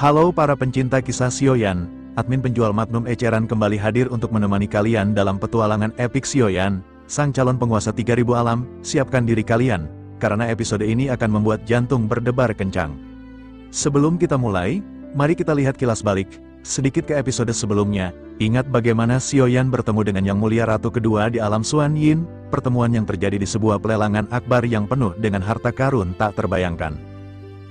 Halo para pencinta kisah Sioyan, admin penjual Magnum Eceran kembali hadir untuk menemani kalian dalam petualangan epik Sioyan, sang calon penguasa 3000 alam. Siapkan diri kalian, karena episode ini akan membuat jantung berdebar kencang. Sebelum kita mulai, mari kita lihat kilas balik sedikit ke episode sebelumnya. Ingat bagaimana Sioyan bertemu dengan Yang Mulia Ratu kedua di alam Xuan Yin, pertemuan yang terjadi di sebuah pelelangan akbar yang penuh dengan harta karun tak terbayangkan.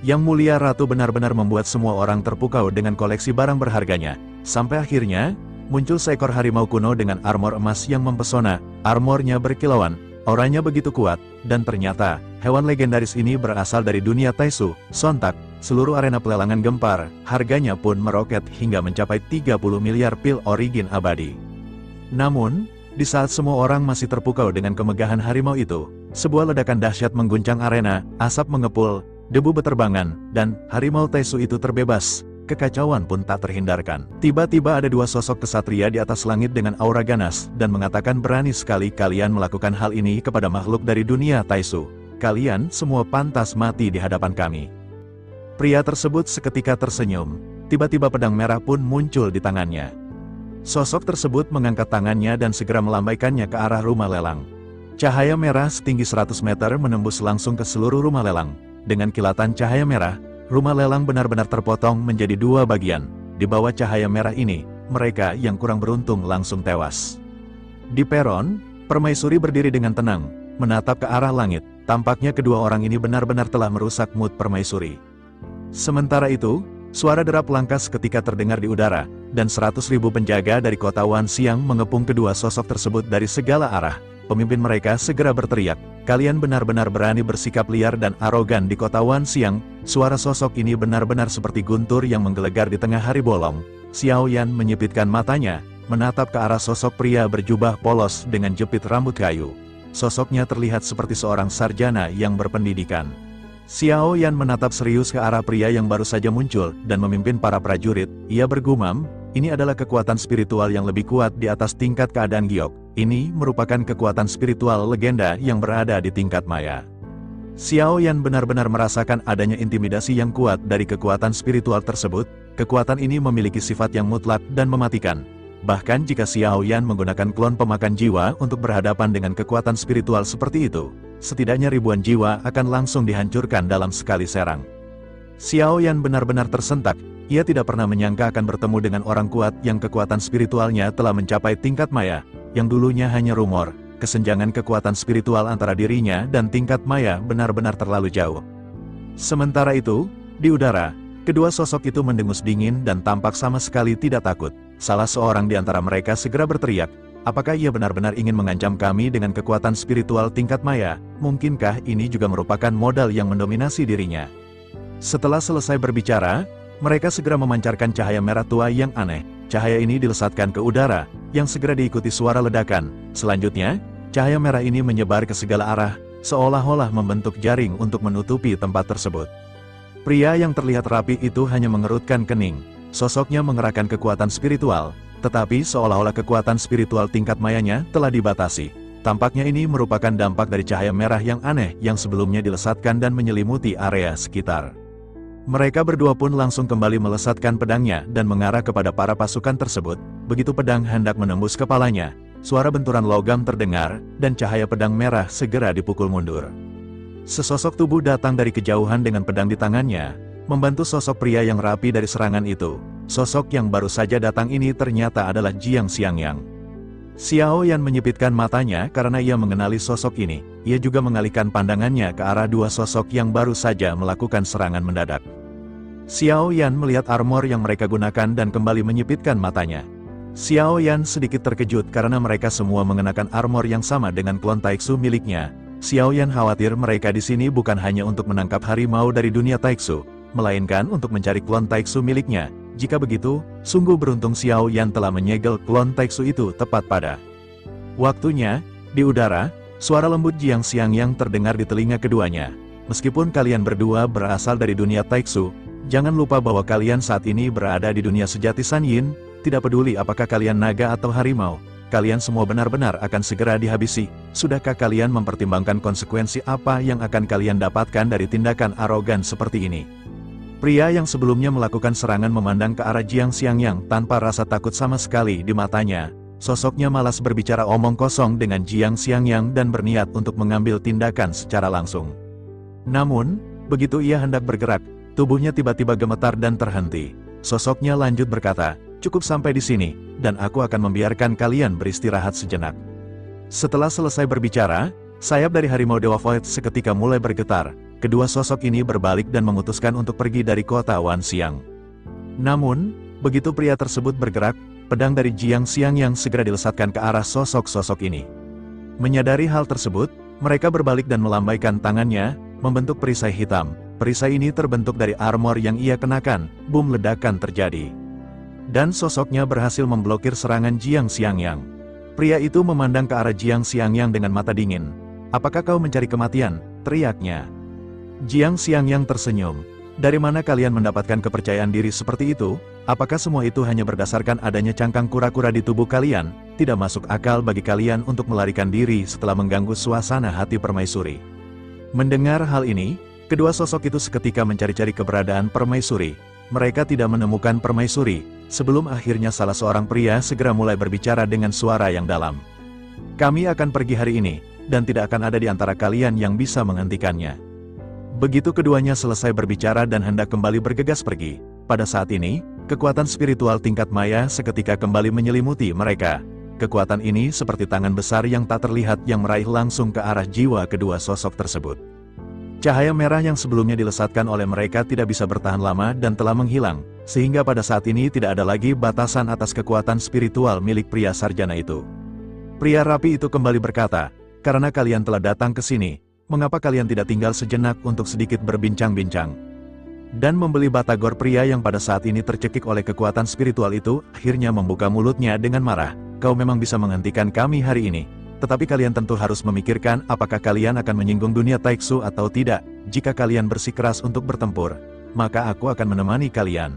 Yang Mulia Ratu benar-benar membuat semua orang terpukau dengan koleksi barang berharganya, sampai akhirnya, muncul seekor harimau kuno dengan armor emas yang mempesona. Armornya berkilauan, auranya begitu kuat, dan ternyata, hewan legendaris ini berasal dari dunia Taisu. Sontak, seluruh arena pelelangan gempar, harganya pun meroket hingga mencapai 30 miliar pil origin abadi. Namun, di saat semua orang masih terpukau dengan kemegahan harimau itu, sebuah ledakan dahsyat mengguncang arena, asap mengepul, debu beterbangan, dan harimau Taisu itu terbebas. Kekacauan pun tak terhindarkan. Tiba-tiba ada dua sosok kesatria di atas langit dengan aura ganas, dan mengatakan, berani sekali kalian melakukan hal ini kepada makhluk dari dunia Taisu. Kalian semua pantas mati di hadapan kami. Pria tersebut seketika tersenyum. Tiba-tiba pedang merah pun muncul di tangannya. Sosok tersebut mengangkat tangannya dan segera melambaikannya ke arah rumah lelang. Cahaya merah setinggi 100 meter menembus langsung ke seluruh rumah lelang. Dengan kilatan cahaya merah, rumah lelang benar-benar terpotong menjadi dua bagian. Di bawah cahaya merah ini, mereka yang kurang beruntung langsung tewas. Di peron, permaisuri berdiri dengan tenang, menatap ke arah langit. Tampaknya kedua orang ini benar-benar telah merusak mood permaisuri. Sementara itu, suara derap langkah seketika terdengar di udara, dan 100.000 penjaga dari kota Wanxiang mengepung kedua sosok tersebut dari segala arah. Pemimpin mereka segera berteriak, kalian benar-benar berani bersikap liar dan arogan di kota Wanxiang. Suara sosok ini benar-benar seperti guntur yang menggelegar di tengah hari bolong. Xiaoyan menyipitkan matanya, menatap ke arah sosok pria berjubah polos dengan jepit rambut kayu. Sosoknya terlihat seperti seorang sarjana yang berpendidikan. Xiaoyan menatap serius ke arah pria yang baru saja muncul dan memimpin para prajurit. Ia bergumam, ini adalah kekuatan spiritual yang lebih kuat di atas tingkat keadaan giok. Ini merupakan kekuatan spiritual legenda yang berada di tingkat maya. Xiaoyan benar-benar merasakan adanya intimidasi yang kuat dari kekuatan spiritual tersebut. Kekuatan ini memiliki sifat yang mutlak dan mematikan. Bahkan jika Xiaoyan menggunakan klon pemakan jiwa untuk berhadapan dengan kekuatan spiritual seperti itu, setidaknya ribuan jiwa akan langsung dihancurkan dalam sekali serang. Xiaoyan benar-benar tersentak. Ia tidak pernah menyangka akan bertemu dengan orang kuat yang kekuatan spiritualnya telah mencapai tingkat maya. Yang dulunya hanya rumor, kesenjangan kekuatan spiritual antara dirinya dan tingkat maya benar-benar terlalu jauh. Sementara itu, di udara, kedua sosok itu mendengus dingin dan tampak sama sekali tidak takut. Salah seorang di antara mereka segera berteriak, apakah ia benar-benar ingin mengancam kami dengan kekuatan spiritual tingkat maya? Mungkinkah ini juga merupakan modal yang mendominasi dirinya? Setelah selesai berbicara, mereka segera memancarkan cahaya merah tua yang aneh. Cahaya ini dilesatkan ke udara, yang segera diikuti suara ledakan. Selanjutnya, cahaya merah ini menyebar ke segala arah, seolah-olah membentuk jaring untuk menutupi tempat tersebut. Pria yang terlihat rapi itu hanya mengerutkan kening. Sosoknya mengerahkan kekuatan spiritual, tetapi seolah-olah kekuatan spiritual tingkat mayanya telah dibatasi. Tampaknya ini merupakan dampak dari cahaya merah yang aneh yang sebelumnya dilesatkan dan menyelimuti area sekitar. Mereka berdua pun langsung kembali melesatkan pedangnya dan mengarah kepada para pasukan tersebut. Begitu pedang hendak menembus kepalanya, suara benturan logam terdengar, dan cahaya pedang merah segera dipukul mundur. Sesosok tubuh datang dari kejauhan dengan pedang di tangannya, membantu sosok pria yang rapi dari serangan itu. Sosok yang baru saja datang ini ternyata adalah Jiang Xiangyang. Xiaoyan menyipitkan matanya karena ia mengenali sosok ini. Ia juga mengalihkan pandangannya ke arah dua sosok yang baru saja melakukan serangan mendadak. Xiaoyan melihat armor yang mereka gunakan dan kembali menyipitkan matanya. Xiaoyan sedikit terkejut karena mereka semua mengenakan armor yang sama dengan klon Taiksu miliknya. Xiaoyan khawatir mereka di sini bukan hanya untuk menangkap harimau dari dunia Taiksu, melainkan untuk mencari klon Taiksu miliknya. Jika begitu, sungguh beruntung Xiaoyan telah menyegel klon Taiksu itu tepat pada waktunya. Di udara, suara lembut Jiang Xiangyang terdengar di telinga keduanya. Meskipun kalian berdua berasal dari dunia Taiksu, jangan lupa bahwa kalian saat ini berada di dunia sejati San Yin. Tidak peduli apakah kalian naga atau harimau, kalian semua benar-benar akan segera dihabisi. Sudahkah kalian mempertimbangkan konsekuensi apa yang akan kalian dapatkan dari tindakan arogan seperti ini? Pria yang sebelumnya melakukan serangan memandang ke arah Jiang Xiangyang tanpa rasa takut sama sekali di matanya. Sosoknya malas berbicara omong kosong dengan Jiang Xiangyang dan berniat untuk mengambil tindakan secara langsung. Namun, begitu ia hendak bergerak, tubuhnya tiba-tiba gemetar dan terhenti. Sosoknya lanjut berkata, "Cukup sampai di sini, dan aku akan membiarkan kalian beristirahat sejenak." Setelah selesai berbicara, sayap dari harimau Dewa Void seketika mulai bergetar. Kedua sosok ini berbalik dan memutuskan untuk pergi dari kota Wanxiang. Namun, begitu pria tersebut bergerak, pedang dari Jiang Xiangyang segera dilesatkan ke arah sosok-sosok ini. Menyadari hal tersebut, mereka berbalik dan melambaikan tangannya, membentuk perisai hitam. Perisai ini terbentuk dari armor yang ia kenakan. Boom, ledakan terjadi. Dan sosoknya berhasil memblokir serangan Jiang Xiangyang. Pria itu memandang ke arah Jiang Xiangyang dengan mata dingin. "Apakah kau mencari kematian?" teriaknya. Jiang Xiangyang tersenyum. "Dari mana kalian mendapatkan kepercayaan diri seperti itu? Apakah semua itu hanya berdasarkan adanya cangkang kura-kura di tubuh kalian? Tidak masuk akal bagi kalian untuk melarikan diri setelah mengganggu suasana hati permaisuri." Mendengar hal ini, kedua sosok itu seketika mencari-cari keberadaan permaisuri. Mereka tidak menemukan permaisuri, sebelum akhirnya salah seorang pria segera mulai berbicara dengan suara yang dalam. "Kami akan pergi hari ini, dan tidak akan ada di antara kalian yang bisa menghentikannya." Begitu keduanya selesai berbicara dan hendak kembali bergegas pergi, pada saat ini, kekuatan spiritual tingkat maya seketika kembali menyelimuti mereka. Kekuatan ini seperti tangan besar yang tak terlihat yang meraih langsung ke arah jiwa kedua sosok tersebut. Cahaya merah yang sebelumnya dilesatkan oleh mereka tidak bisa bertahan lama dan telah menghilang, sehingga pada saat ini tidak ada lagi batasan atas kekuatan spiritual milik pria sarjana itu. Pria rapi itu kembali berkata, "Karena kalian telah datang ke sini, mengapa kalian tidak tinggal sejenak untuk sedikit berbincang-bincang?" Dan membeli batagor pria yang pada saat ini tercekik oleh kekuatan spiritual itu, akhirnya membuka mulutnya dengan marah. "Kau memang bisa menghentikan kami hari ini. Tetapi kalian tentu harus memikirkan apakah kalian akan menyinggung dunia Taiksu atau tidak. Jika kalian bersikeras untuk bertempur, maka aku akan menemani kalian."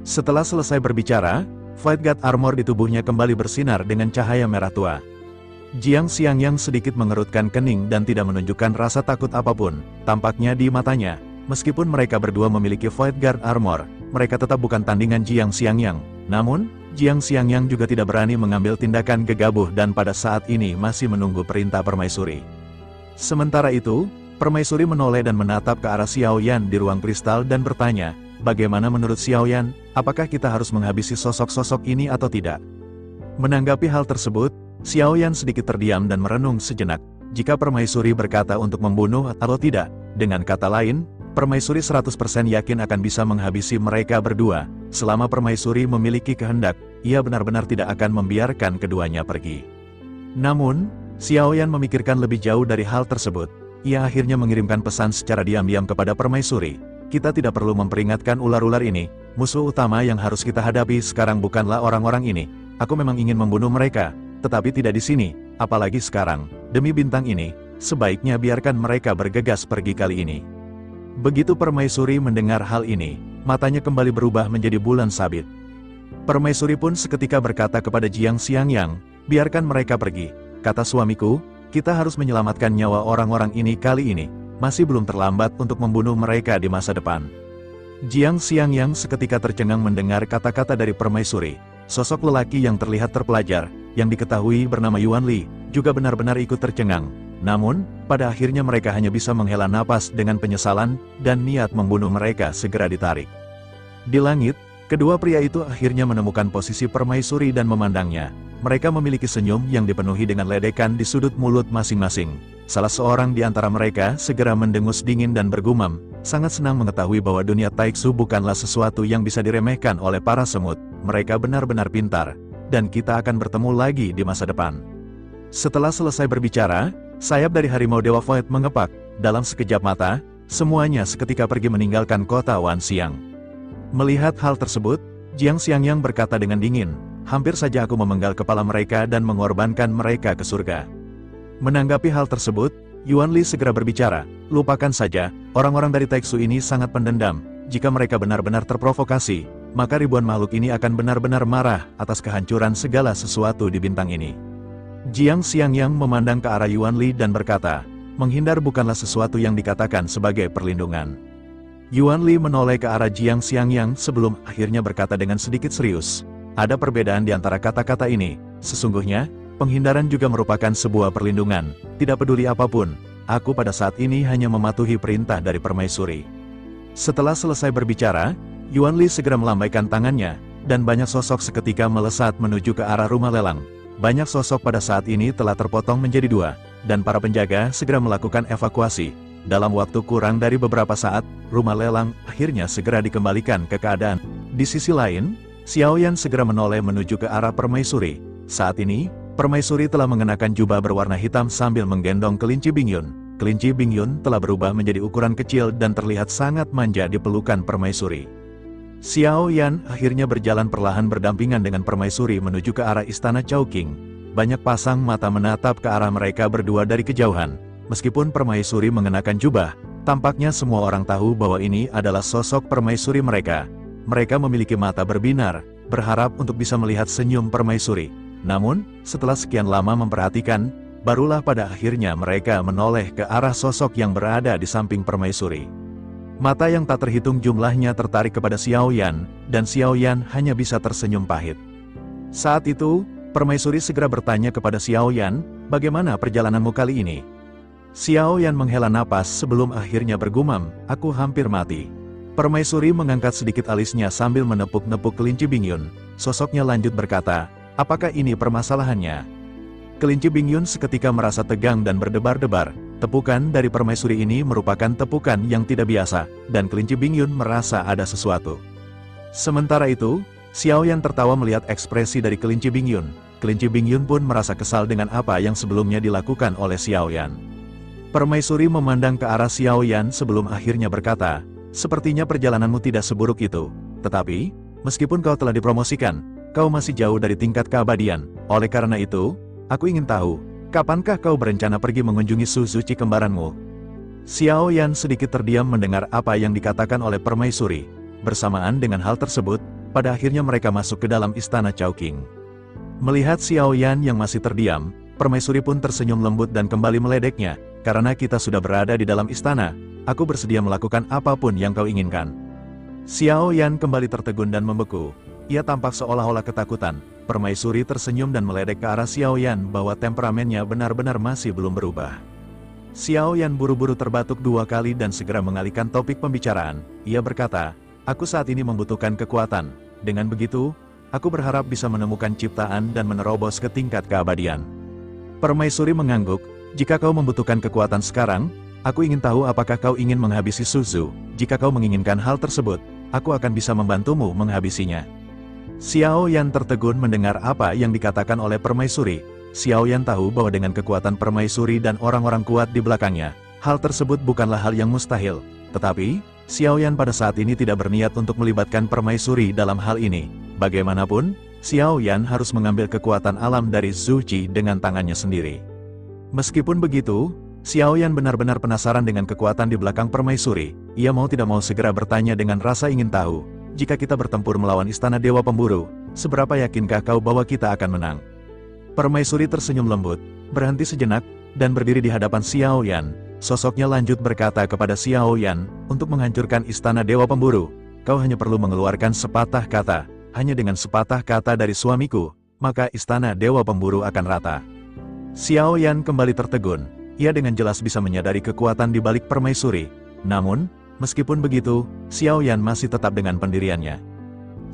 Setelah selesai berbicara, Fight God Armor di tubuhnya kembali bersinar dengan cahaya merah tua. Jiang Xiangyang sedikit mengerutkan kening dan tidak menunjukkan rasa takut apapun, tampaknya di matanya. Meskipun mereka berdua memiliki Fight Guard Armor, mereka tetap bukan tandingan Jiang Xiangyang. Namun, Jiang Xiangyang juga tidak berani mengambil tindakan gegabah dan pada saat ini masih menunggu perintah permaisuri. Sementara itu, permaisuri menoleh dan menatap ke arah Xiao Yan di ruang kristal dan bertanya, "Bagaimana menurut Xiao Yan, apakah kita harus menghabisi sosok-sosok ini atau tidak?" Menanggapi hal tersebut, Xiao Yan sedikit terdiam dan merenung sejenak. Jika permaisuri berkata untuk membunuh atau tidak, dengan kata lain, permaisuri 100% yakin akan bisa menghabisi mereka berdua. Selama permaisuri memiliki kehendak, ia benar-benar tidak akan membiarkan keduanya pergi. Namun, Xiao Yan memikirkan lebih jauh dari hal tersebut. Ia akhirnya mengirimkan pesan secara diam-diam kepada permaisuri. "Kita tidak perlu memperingatkan ular-ular ini. Musuh utama yang harus kita hadapi sekarang bukanlah orang-orang ini. Aku memang ingin membunuh mereka, tetapi tidak di sini, apalagi sekarang. Demi bintang ini, sebaiknya biarkan mereka bergegas pergi kali ini." Begitu permaisuri mendengar hal ini, matanya kembali berubah menjadi bulan sabit. Permaisuri pun seketika berkata kepada Jiang Xiangyang, "Biarkan mereka pergi. Kata suamiku, kita harus menyelamatkan nyawa orang-orang ini kali ini. Masih belum terlambat untuk membunuh mereka di masa depan." Jiang Xiangyang seketika tercengang mendengar kata-kata dari permaisuri. Sosok lelaki yang terlihat terpelajar, yang diketahui bernama Yuan Li, juga benar-benar ikut tercengang. Namun, pada akhirnya mereka hanya bisa menghela napas dengan penyesalan, dan niat membunuh mereka segera ditarik. Di langit, kedua pria itu akhirnya menemukan posisi permaisuri dan memandangnya. Mereka memiliki senyum yang dipenuhi dengan ledekan di sudut mulut masing-masing. Salah seorang di antara mereka segera mendengus dingin dan bergumam, sangat senang mengetahui bahwa dunia Taiksu bukanlah sesuatu yang bisa diremehkan oleh para semut. Mereka benar-benar pintar, dan kita akan bertemu lagi di masa depan. Setelah selesai berbicara, sayap dari harimau Dewa Void mengepak. Dalam sekejap mata, semuanya seketika pergi meninggalkan kota Wanxiang. Melihat hal tersebut, Jiang Xiangyang berkata dengan dingin, "Hampir saja aku memenggal kepala mereka dan mengorbankan mereka ke surga." Menanggapi hal tersebut, Yuan Li segera berbicara, "Lupakan saja, orang-orang dari Taiksu ini sangat pendendam. Jika mereka benar-benar terprovokasi, maka ribuan makhluk ini akan benar-benar marah atas kehancuran segala sesuatu di bintang ini." Jiang Xiangyang memandang ke arah Yuan Li dan berkata, "Menghindar bukanlah sesuatu yang dikatakan sebagai perlindungan. Yuan Li menoleh ke arah Jiang Xiangyang sebelum akhirnya berkata dengan sedikit serius. Ada perbedaan di antara kata-kata ini. Sesungguhnya, penghindaran juga merupakan sebuah perlindungan. Tidak peduli apapun, aku pada saat ini hanya mematuhi perintah dari permaisuri. Setelah selesai berbicara, Yuan Li segera melambaikan tangannya, dan banyak sosok seketika melesat menuju ke arah rumah lelang. Banyak sosok pada saat ini telah terpotong menjadi dua, dan para penjaga segera melakukan evakuasi. Dalam waktu kurang dari beberapa saat, rumah lelang akhirnya segera dikembalikan ke keadaan. Di sisi lain, Xiaoyan segera menoleh menuju ke arah permaisuri. Saat ini, permaisuri telah mengenakan jubah berwarna hitam sambil menggendong kelinci Bingyun. Kelinci Bingyun telah berubah menjadi ukuran kecil dan terlihat sangat manja di pelukan permaisuri. Xiaoyan akhirnya berjalan perlahan berdampingan dengan permaisuri menuju ke arah istana Chowking. Banyak pasang mata menatap ke arah mereka berdua dari kejauhan. Meskipun permaisuri mengenakan jubah, tampaknya semua orang tahu bahwa ini adalah sosok permaisuri mereka. Mereka memiliki mata berbinar, berharap untuk bisa melihat senyum permaisuri. Namun, setelah sekian lama memperhatikan, barulah pada akhirnya mereka menoleh ke arah sosok yang berada di samping permaisuri. Mata yang tak terhitung jumlahnya tertarik kepada Xiaoyan, dan Xiaoyan hanya bisa tersenyum pahit. Saat itu, permaisuri segera bertanya kepada Xiaoyan, "Bagaimana perjalananmu kali ini?" Xiaoyan menghela napas sebelum akhirnya bergumam, "Aku hampir mati." Permaisuri mengangkat sedikit alisnya sambil menepuk-nepuk kelinci Bingyun. Sosoknya lanjut berkata, "Apakah ini permasalahannya?" Kelinci Bingyun seketika merasa tegang dan berdebar-debar. Tepukan dari permaisuri ini merupakan tepukan yang tidak biasa, dan kelinci Bingyun merasa ada sesuatu. Sementara itu, Xiaoyan tertawa melihat ekspresi dari kelinci Bingyun. Kelinci Bingyun pun merasa kesal dengan apa yang sebelumnya dilakukan oleh Xiaoyan. Permaisuri memandang ke arah Xiaoyan sebelum akhirnya berkata, "Sepertinya perjalananmu tidak seburuk itu. Tetapi, meskipun kau telah dipromosikan, kau masih jauh dari tingkat keabadian. Oleh karena itu, aku ingin tahu, kapankah kau berencana pergi mengunjungi Suzuki kembaranmu?" Xiaoyan sedikit terdiam mendengar apa yang dikatakan oleh permaisuri. Bersamaan dengan hal tersebut, pada akhirnya mereka masuk ke dalam istana Chowking. Melihat Xiaoyan yang masih terdiam, permaisuri pun tersenyum lembut dan kembali meledeknya. "Karena kita sudah berada di dalam istana, aku bersedia melakukan apapun yang kau inginkan." Xiaoyan kembali tertegun dan membeku. Ia tampak seolah-olah ketakutan. Permaisuri tersenyum dan meledek ke arah Xiaoyan bahwa temperamennya benar-benar masih belum berubah. Xiaoyan buru-buru terbatuk 2 kali dan segera mengalihkan topik pembicaraan. Ia berkata, "Aku saat ini membutuhkan kekuatan. Dengan begitu, aku berharap bisa menemukan ciptaan dan menerobos ke tingkat keabadian." Permaisuri mengangguk, "Jika kau membutuhkan kekuatan sekarang, aku ingin tahu apakah kau ingin menghabisi Suzu. Jika kau menginginkan hal tersebut, aku akan bisa membantumu menghabisinya." Xiaoyan tertegun mendengar apa yang dikatakan oleh permaisuri. Xiaoyan tahu bahwa dengan kekuatan permaisuri dan orang-orang kuat di belakangnya, hal tersebut bukanlah hal yang mustahil. Tetapi, Xiaoyan pada saat ini tidak berniat untuk melibatkan permaisuri dalam hal ini. Bagaimanapun, Xiaoyan harus mengambil kekuatan alam dari Zhu Qi dengan tangannya sendiri. Meskipun begitu, Xiaoyan benar-benar penasaran dengan kekuatan di belakang permaisuri. Ia mau tidak mau segera bertanya dengan rasa ingin tahu, "Jika kita bertempur melawan istana Dewa Pemburu, seberapa yakinkah kau bahwa kita akan menang?" Permaisuri tersenyum lembut, berhenti sejenak, dan berdiri di hadapan Xiaoyan. Sosoknya lanjut berkata kepada Xiaoyan, "Untuk menghancurkan istana Dewa Pemburu, kau hanya perlu mengeluarkan sepatah kata. Hanya dengan sepatah kata dari suamiku, maka istana Dewa Pemburu akan rata." Xiaoyan kembali tertegun. Ia dengan jelas bisa menyadari kekuatan di balik permaisuri. Namun, meskipun begitu, Xiaoyan masih tetap dengan pendiriannya.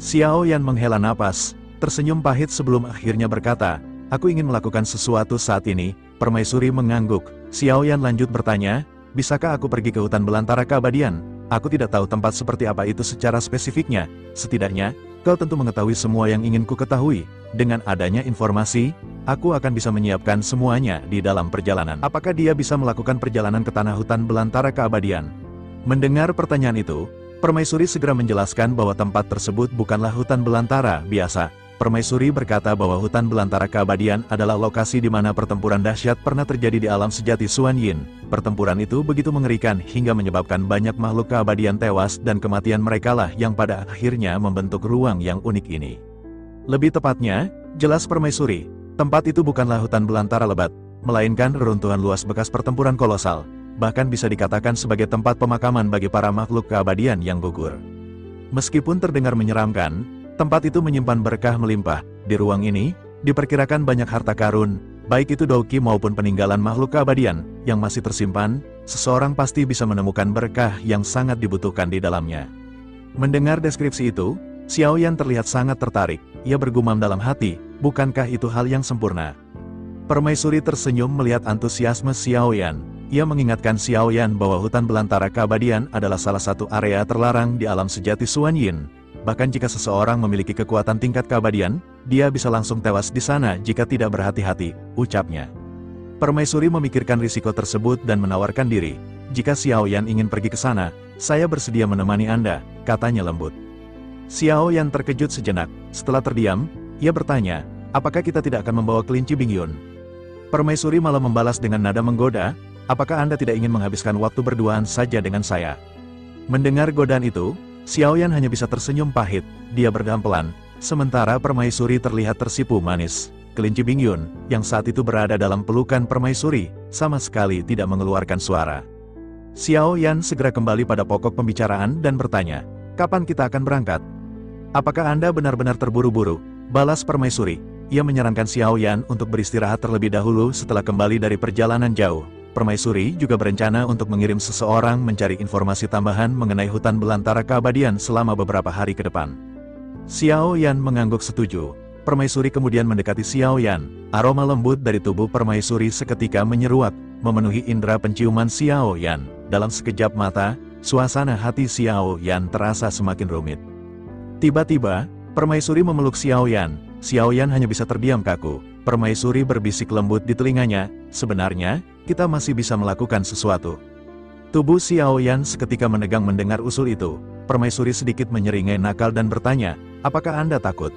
Xiaoyan menghela napas, tersenyum pahit sebelum akhirnya berkata, "Aku ingin melakukan sesuatu saat ini." Permaisuri mengangguk. Xiaoyan lanjut bertanya, "Bisakah aku pergi ke hutan belantara keabadian? Aku tidak tahu tempat seperti apa itu secara spesifiknya. Setidaknya, kau tentu mengetahui semua yang ingin ku ketahui. Dengan adanya informasi, aku akan bisa menyiapkan semuanya di dalam perjalanan." Apakah dia bisa melakukan perjalanan ke tanah hutan belantara keabadian? Mendengar pertanyaan itu, permaisuri segera menjelaskan bahwa tempat tersebut bukanlah hutan belantara biasa. Permaisuri berkata bahwa hutan belantara keabadian adalah lokasi di mana pertempuran dahsyat pernah terjadi di alam sejati Xuan Yin. Pertempuran itu begitu mengerikan hingga menyebabkan banyak makhluk keabadian tewas dan kematian merekalah yang pada akhirnya membentuk ruang yang unik ini. Lebih tepatnya, jelas permaisuri, tempat itu bukanlah hutan belantara lebat, melainkan reruntuhan luas bekas pertempuran kolosal. bahkan bisa dikatakan sebagai tempat pemakaman bagi para makhluk keabadian yang gugur. Meskipun terdengar menyeramkan, tempat itu menyimpan berkah melimpah. Di ruang ini, diperkirakan banyak harta karun, baik itu douki maupun peninggalan makhluk keabadian, yang masih tersimpan. Seseorang pasti bisa menemukan berkah yang sangat dibutuhkan di dalamnya. Mendengar deskripsi itu, Xiao Yan terlihat sangat tertarik. Ia bergumam dalam hati, bukankah itu hal yang sempurna? Permaisuri tersenyum melihat antusiasme Xiao Yan. Ia mengingatkan Xiao Yan bahwa hutan belantara keabadian adalah salah satu area terlarang di alam sejati Xuan Yin. Bahkan jika seseorang memiliki kekuatan tingkat keabadian, dia bisa langsung tewas di sana jika tidak berhati-hati, ucapnya. Permaisuri memikirkan risiko tersebut dan menawarkan diri. Jika Xiao Yan ingin pergi ke sana, saya bersedia menemani Anda, katanya lembut. Xiao Yan terkejut sejenak. Setelah terdiam, ia bertanya, apakah kita tidak akan membawa kelinci Bingyun? Permaisuri malah membalas dengan nada menggoda, apakah Anda tidak ingin menghabiskan waktu berduaan saja dengan saya? Mendengar godaan itu, Xiao Yan hanya bisa tersenyum pahit. Dia berdeham pelan, sementara Permaisuri terlihat tersipu manis. Kelinci Bingyun, yang saat itu berada dalam pelukan Permaisuri, sama sekali tidak mengeluarkan suara. Xiao Yan segera kembali pada pokok pembicaraan dan bertanya, kapan kita akan berangkat? Apakah Anda benar-benar terburu-buru? Balas Permaisuri. Ia menyarankan Xiao Yan untuk beristirahat terlebih dahulu setelah kembali dari perjalanan jauh. Permaisuri juga berencana untuk mengirim seseorang mencari informasi tambahan mengenai hutan belantara keabadian selama beberapa hari ke depan. Xiao Yan mengangguk setuju. Permaisuri kemudian mendekati Xiao Yan. Aroma lembut dari tubuh Permaisuri seketika menyeruak, memenuhi indera penciuman Xiao Yan. Dalam sekejap mata, suasana hati Xiao Yan terasa semakin rumit. Tiba-tiba, Permaisuri memeluk Xiao Yan. Xiao Yan hanya bisa terdiam kaku. Permaisuri berbisik lembut di telinganya, sebenarnya, kita masih bisa melakukan sesuatu. Tubuh Xiao Yan seketika menegang mendengar usul itu. Permaisuri sedikit menyeringai nakal dan bertanya, apakah Anda takut?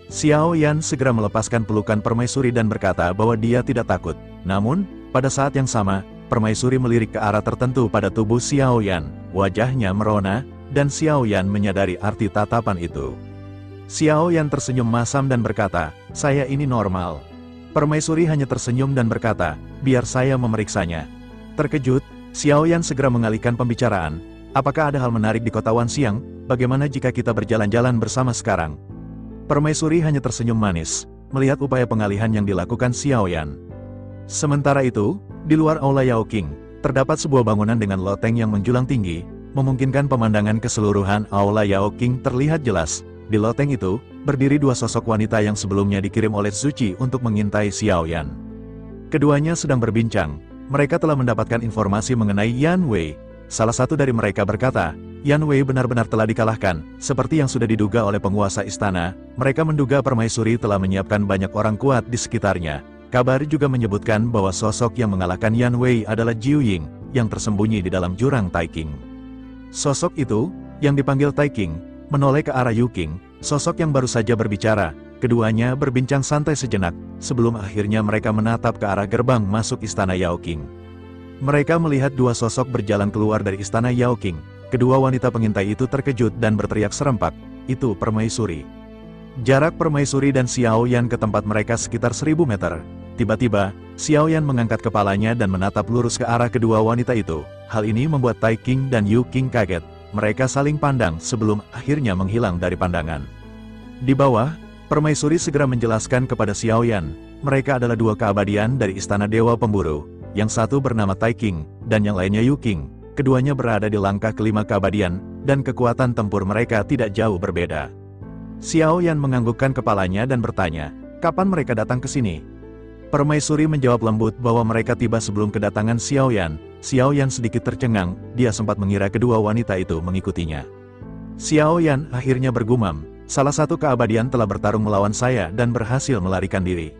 Xiao Yan segera melepaskan pelukan Permaisuri dan berkata bahwa dia tidak takut. Namun, pada saat yang sama, Permaisuri melirik ke arah tertentu pada tubuh Xiao Yan. Wajahnya merona, dan Xiao Yan menyadari arti tatapan itu. Xiao Yan tersenyum masam dan berkata, saya ini normal. Permaisuri hanya tersenyum dan berkata, biar saya memeriksanya. Terkejut, Xiao Yan segera mengalihkan pembicaraan. Apakah ada hal menarik di kota Wanxiang? Bagaimana jika kita berjalan-jalan bersama sekarang? Permaisuri hanya tersenyum manis, melihat upaya pengalihan yang dilakukan Xiao Yan. Sementara itu, di luar Aula Yao King, terdapat sebuah bangunan dengan loteng yang menjulang tinggi, memungkinkan pemandangan keseluruhan Aula Yao King terlihat jelas. Di loteng itu, berdiri dua sosok wanita yang sebelumnya dikirim oleh Zuchi untuk mengintai Xiao Yan. Keduanya sedang berbincang. Mereka telah mendapatkan informasi mengenai Yan Wei. Salah satu dari mereka berkata, Yan Wei benar-benar telah dikalahkan. Seperti yang sudah diduga oleh penguasa istana, mereka menduga Permaisuri telah menyiapkan banyak orang kuat di sekitarnya. Kabar juga menyebutkan bahwa sosok yang mengalahkan Yan Wei adalah Jiu Ying, yang tersembunyi di dalam jurang Taiking. Sosok itu, yang dipanggil Taiking, menoleh ke arah Yu King, sosok yang baru saja berbicara. Keduanya berbincang santai sejenak, sebelum akhirnya mereka menatap ke arah gerbang masuk istana Yao King. Mereka melihat dua sosok berjalan keluar dari istana Yao King. Kedua wanita pengintai itu terkejut dan berteriak serempak, itu Permaisuri. Jarak Permaisuri dan Xiao Yan ke tempat mereka sekitar 1000 meter. Tiba-tiba, Xiao Yan mengangkat kepalanya dan menatap lurus ke arah kedua wanita itu. Hal ini membuat Tai King dan Yu King kaget. Mereka saling pandang sebelum akhirnya menghilang dari pandangan. Di bawah, Permaisuri segera menjelaskan kepada Xiao Yan, mereka adalah dua keabadian dari Istana Dewa Pemburu. Yang satu bernama Tai King, dan yang lainnya Yu King. Keduanya berada di langkah kelima keabadian, dan kekuatan tempur mereka tidak jauh berbeda. Xiao Yan menganggukkan kepalanya dan bertanya, kapan mereka datang ke sini? Permaisuri menjawab lembut bahwa mereka tiba sebelum kedatangan Xiao Yan. Xiao Yan sedikit tercengang, dia sempat mengira kedua wanita itu mengikutinya. Xiao Yan akhirnya bergumam, salah satu keabadian telah bertarung melawan saya dan berhasil melarikan diri.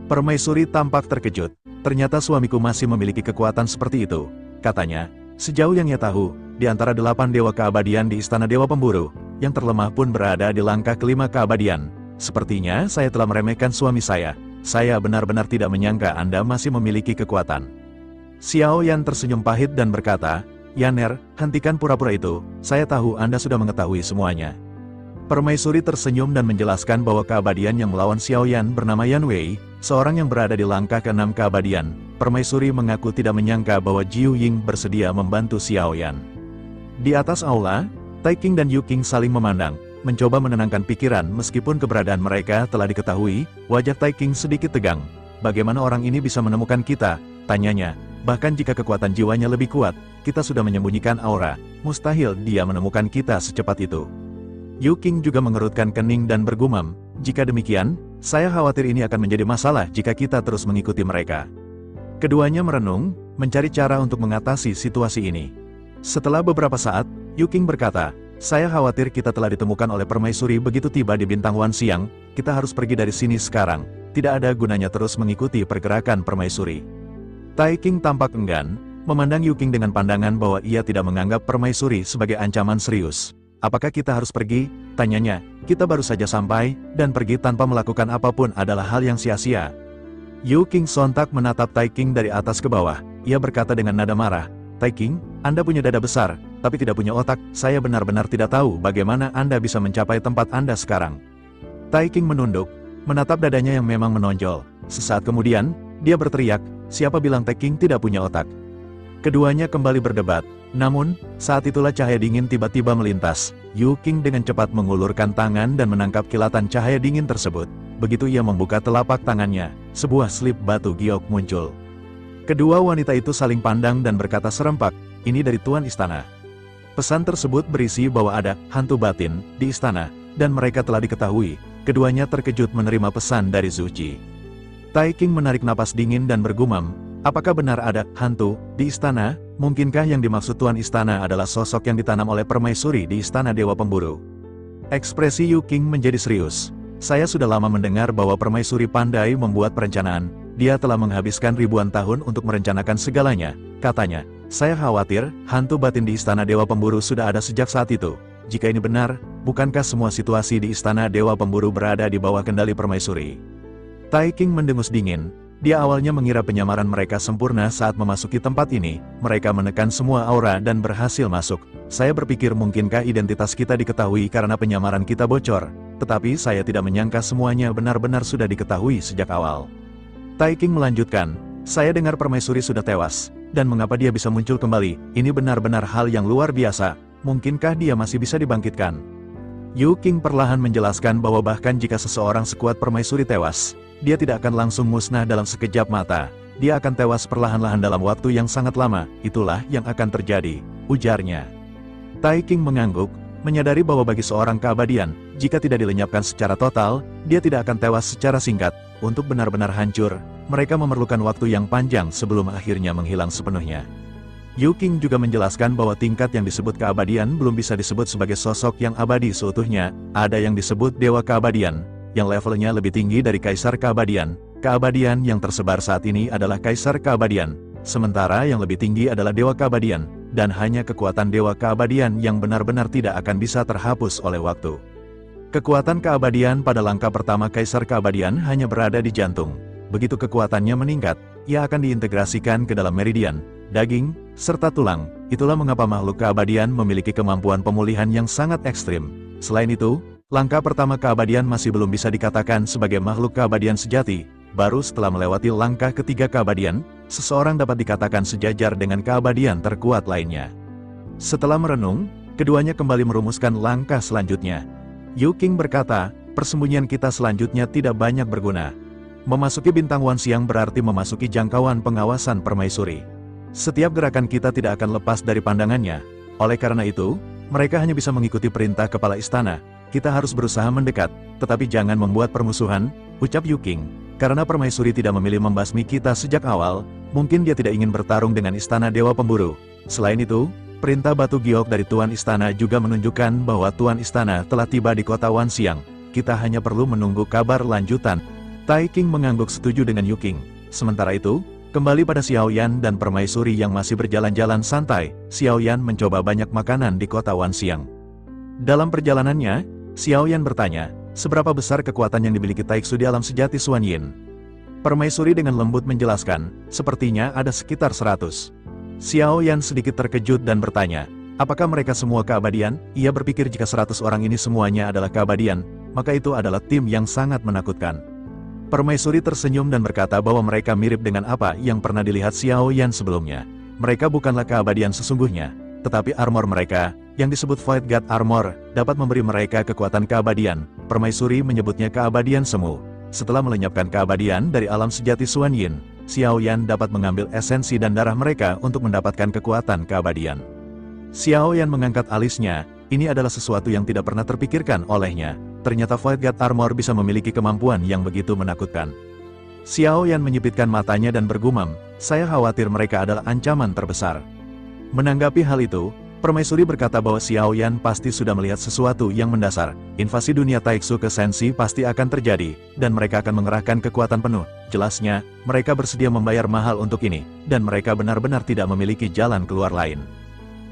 Permaisuri tampak terkejut, ternyata suamiku masih memiliki kekuatan seperti itu, katanya. Sejauh yang ia tahu, di antara 8 dewa keabadian di Istana Dewa Pemburu, yang terlemah pun berada di langkah kelima keabadian. Sepertinya saya telah meremehkan suami saya benar-benar tidak menyangka Anda masih memiliki kekuatan. Xiao Yan tersenyum pahit dan berkata, Yaner, hentikan pura-pura itu, saya tahu Anda sudah mengetahui semuanya. Permaisuri tersenyum dan menjelaskan bahwa keabadian yang melawan Xiao Yan bernama Yan Wei, seorang yang berada di langkah ke-6 keabadian. Permaisuri mengaku tidak menyangka bahwa Jiu Ying bersedia membantu Xiao Yan. Di atas aula, Tai King dan Yu King saling memandang, mencoba menenangkan pikiran meskipun keberadaan mereka telah diketahui. Wajah Tai King sedikit tegang. Bagaimana orang ini bisa menemukan kita? Tanyanya. Bahkan jika kekuatan jiwanya lebih kuat, kita sudah menyembunyikan aura. Mustahil dia menemukan kita secepat itu. Yu King juga mengerutkan kening dan bergumam, jika demikian, saya khawatir ini akan menjadi masalah jika kita terus mengikuti mereka. Keduanya merenung, mencari cara untuk mengatasi situasi ini. Setelah beberapa saat, Yu King berkata, saya khawatir kita telah ditemukan oleh permaisuri begitu tiba di bintang Wan Xiang, kita harus pergi dari sini sekarang, tidak ada gunanya terus mengikuti pergerakan permaisuri. Tai King tampak enggan, memandang Yu King dengan pandangan bahwa ia tidak menganggap permaisuri sebagai ancaman serius. Apakah kita harus pergi? Tanyanya, kita baru saja sampai, dan pergi tanpa melakukan apapun adalah hal yang sia-sia. Yu King sontak menatap Tai King dari atas ke bawah, ia berkata dengan nada marah, Tai King, Anda punya dada besar, tapi tidak punya otak, saya benar-benar tidak tahu bagaimana Anda bisa mencapai tempat Anda sekarang. Tai King menunduk, menatap dadanya yang memang menonjol, sesaat kemudian, dia berteriak, siapa bilang Tai King tidak punya otak? Keduanya kembali berdebat, namun, saat itulah cahaya dingin tiba-tiba melintas. Yu King dengan cepat mengulurkan tangan dan menangkap kilatan cahaya dingin tersebut. Begitu ia membuka telapak tangannya, sebuah slip batu giok muncul. Kedua wanita itu saling pandang dan berkata serempak, ini dari Tuan Istana. Pesan tersebut berisi bahwa ada hantu batin di istana, dan mereka telah diketahui. Keduanya terkejut menerima pesan dari Zhu Ji. Tai King menarik napas dingin dan bergumam, apakah benar ada hantu di istana? Mungkinkah yang dimaksud Tuan Istana adalah sosok yang ditanam oleh permaisuri di Istana Dewa Pemburu? Ekspresi Yu King menjadi serius. Saya sudah lama mendengar bahwa permaisuri pandai membuat perencanaan. Dia telah menghabiskan ribuan tahun untuk merencanakan segalanya, katanya. Saya khawatir, hantu batin di Istana Dewa Pemburu sudah ada sejak saat itu. Jika ini benar, bukankah semua situasi di Istana Dewa Pemburu berada di bawah kendali permaisuri? Tai King mendengus dingin. Dia awalnya mengira penyamaran mereka sempurna saat memasuki tempat ini. Mereka menekan semua aura dan berhasil masuk. Saya berpikir mungkinkah identitas kita diketahui karena penyamaran kita bocor. Tetapi saya tidak menyangka semuanya benar-benar sudah diketahui sejak awal. Tai King melanjutkan, saya dengar permaisuri sudah tewas. Dan mengapa dia bisa muncul kembali? Ini benar-benar hal yang luar biasa. Mungkinkah dia masih bisa dibangkitkan? Yu King perlahan menjelaskan bahwa bahkan jika seseorang sekuat permaisuri tewas, dia tidak akan langsung musnah dalam sekejap mata. Dia akan tewas perlahan-lahan dalam waktu yang sangat lama. Itulah yang akan terjadi, ujarnya. Tai King mengangguk, menyadari bahwa bagi seorang keabadian, jika tidak dilenyapkan secara total, dia tidak akan tewas secara singkat. Untuk benar-benar hancur, mereka memerlukan waktu yang panjang sebelum akhirnya menghilang sepenuhnya. Yu King juga menjelaskan bahwa tingkat yang disebut keabadian belum bisa disebut sebagai sosok yang abadi seutuhnya. Ada yang disebut dewa keabadian, yang levelnya lebih tinggi dari kaisar keabadian. Keabadian yang tersebar saat ini adalah kaisar keabadian, sementara yang lebih tinggi adalah dewa keabadian, dan hanya kekuatan dewa keabadian yang benar-benar tidak akan bisa terhapus oleh waktu. Kekuatan keabadian pada langkah pertama kaisar keabadian hanya berada di jantung. Begitu kekuatannya meningkat, ia akan diintegrasikan ke dalam meridian, daging, serta tulang. Itulah mengapa makhluk keabadian memiliki kemampuan pemulihan yang sangat ekstrim. Selain itu, langkah pertama keabadian masih belum bisa dikatakan sebagai makhluk keabadian sejati. Baru setelah melewati langkah ketiga keabadian, seseorang dapat dikatakan sejajar dengan keabadian terkuat lainnya. Setelah merenung, keduanya kembali merumuskan langkah selanjutnya. Yu King berkata, persembunyian kita selanjutnya tidak banyak berguna. Memasuki bintang Wan Xiang berarti memasuki jangkauan pengawasan permaisuri. Setiap gerakan kita tidak akan lepas dari pandangannya. Oleh karena itu, mereka hanya bisa mengikuti perintah kepala istana. Kita harus berusaha mendekat, tetapi jangan membuat permusuhan, ucap Yu King. Karena permaisuri tidak memilih membasmi kita sejak awal, mungkin dia tidak ingin bertarung dengan Istana Dewa Pemburu. Selain itu, perintah batu giok dari Tuan Istana juga menunjukkan bahwa Tuan Istana telah tiba di kota Wan Xiang. Kita hanya perlu menunggu kabar lanjutan. Tai King mengangguk setuju dengan Yu King. Sementara itu, kembali pada Xiao Yan dan permaisuri yang masih berjalan-jalan santai, Xiao Yan mencoba banyak makanan di kota Wan Xiang. Dalam perjalanannya, Xiao Yan bertanya, seberapa besar kekuatan yang dimiliki Taiksu di alam sejati Xuan Yin? Permaisuri dengan lembut menjelaskan, sepertinya ada sekitar 100. Xiao Yan sedikit terkejut dan bertanya, apakah mereka semua keabadian? Ia berpikir jika 100 orang ini semuanya adalah keabadian, maka itu adalah tim yang sangat menakutkan. Permaisuri tersenyum dan berkata bahwa mereka mirip dengan apa yang pernah dilihat Xiao Yan sebelumnya. Mereka bukanlah keabadian sesungguhnya, tetapi armor mereka, yang disebut Void God Armor, dapat memberi mereka kekuatan keabadian. Permaisuri menyebutnya keabadian semu. Setelah melenyapkan keabadian dari alam sejati Xuan Yin, Xiao Yan dapat mengambil esensi dan darah mereka untuk mendapatkan kekuatan keabadian. Xiao Yan mengangkat alisnya, ini adalah sesuatu yang tidak pernah terpikirkan olehnya. Ternyata Void God Armor bisa memiliki kemampuan yang begitu menakutkan. Xiao Yan menyipitkan matanya dan bergumam, saya khawatir mereka adalah ancaman terbesar. Menanggapi hal itu, Permaisuri berkata bahwa Xiao Yan pasti sudah melihat sesuatu yang mendasar. Invasi dunia Taiksu ke Sensi pasti akan terjadi, dan mereka akan mengerahkan kekuatan penuh. Jelasnya, mereka bersedia membayar mahal untuk ini, dan mereka benar-benar tidak memiliki jalan keluar lain.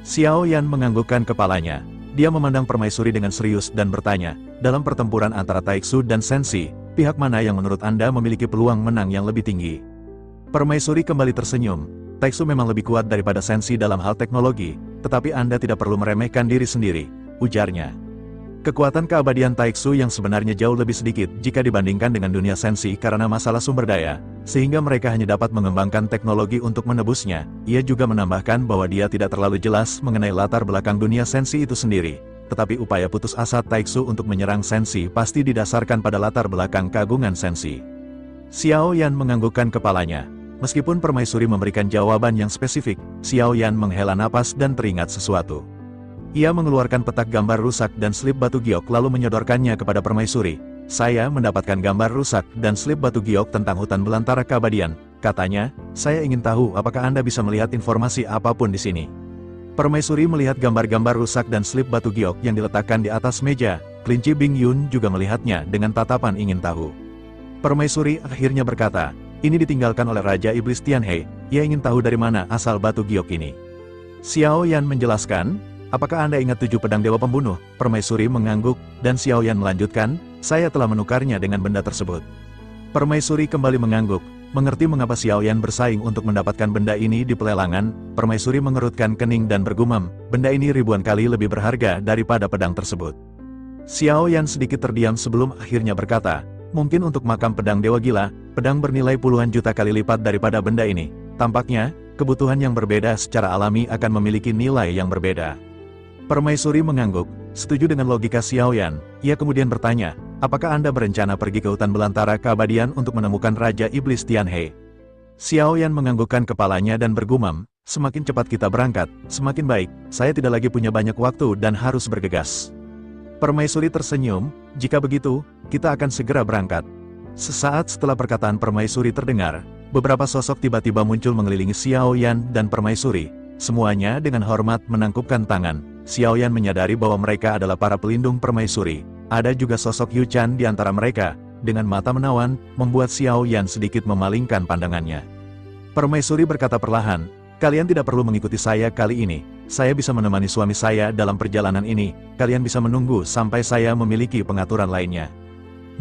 Xiao Yan menganggukkan kepalanya. Dia memandang Permaisuri dengan serius dan bertanya, dalam pertempuran antara Taiksu dan Sensi, pihak mana yang menurut Anda memiliki peluang menang yang lebih tinggi? Permaisuri kembali tersenyum. Taiksu memang lebih kuat daripada Sensi dalam hal teknologi, tetapi Anda tidak perlu meremehkan diri sendiri, ujarnya. Kekuatan keabadian Taiksu yang sebenarnya jauh lebih sedikit jika dibandingkan dengan dunia Sensi karena masalah sumber daya, sehingga mereka hanya dapat mengembangkan teknologi untuk menebusnya. Ia juga menambahkan bahwa dia tidak terlalu jelas mengenai latar belakang dunia Sensi itu sendiri, tetapi upaya putus asa Taiksu untuk menyerang Sensi pasti didasarkan pada latar belakang keagungan Sensi. Xiao Yan menganggukkan kepalanya. Meskipun Permaisuri memberikan jawaban yang spesifik, Xiao Yan menghela napas dan teringat sesuatu. Ia mengeluarkan petak gambar rusak dan slip batu giok lalu menyodorkannya kepada Permaisuri. Saya mendapatkan gambar rusak dan slip batu giok tentang hutan belantara keabadian. Katanya, saya ingin tahu apakah Anda bisa melihat informasi apapun di sini. Permaisuri melihat gambar-gambar rusak dan slip batu giok yang diletakkan di atas meja. Kelinci Bing Yun juga melihatnya dengan tatapan ingin tahu. Permaisuri akhirnya berkata, ini ditinggalkan oleh Raja Iblis Tianhe, ia ingin tahu dari mana asal batu giok ini. Xiao Yan menjelaskan, apakah Anda ingat 7 pedang dewa pembunuh? Permaisuri mengangguk, dan Xiao Yan melanjutkan, saya telah menukarnya dengan benda tersebut. Permaisuri kembali mengangguk, mengerti mengapa Xiao Yan bersaing untuk mendapatkan benda ini di pelelangan. Permaisuri mengerutkan kening dan bergumam, benda ini ribuan kali lebih berharga daripada pedang tersebut. Xiao Yan sedikit terdiam sebelum akhirnya berkata, mungkin untuk makam pedang dewa gila, pedang bernilai puluhan juta kali lipat daripada benda ini. Tampaknya, kebutuhan yang berbeda secara alami akan memiliki nilai yang berbeda. Permaisuri mengangguk, setuju dengan logika Xiao Yan. Ia kemudian bertanya, apakah Anda berencana pergi ke hutan belantara keabadian untuk menemukan Raja Iblis Tianhe? Xiao Yan menganggukkan kepalanya dan bergumam, semakin cepat kita berangkat, semakin baik, saya tidak lagi punya banyak waktu dan harus bergegas. Permaisuri tersenyum, jika begitu, kita akan segera berangkat. Sesaat setelah perkataan Permaisuri terdengar, beberapa sosok tiba-tiba muncul mengelilingi Xiao Yan dan Permaisuri. Semuanya dengan hormat menangkupkan tangan. Xiao Yan menyadari bahwa mereka adalah para pelindung Permaisuri. Ada juga sosok Yu Chan di antara mereka. Dengan mata menawan, membuat Xiao Yan sedikit memalingkan pandangannya. Permaisuri berkata perlahan, kalian tidak perlu mengikuti saya kali ini. Saya bisa menemani suami saya dalam perjalanan ini. Kalian bisa menunggu sampai saya memiliki pengaturan lainnya.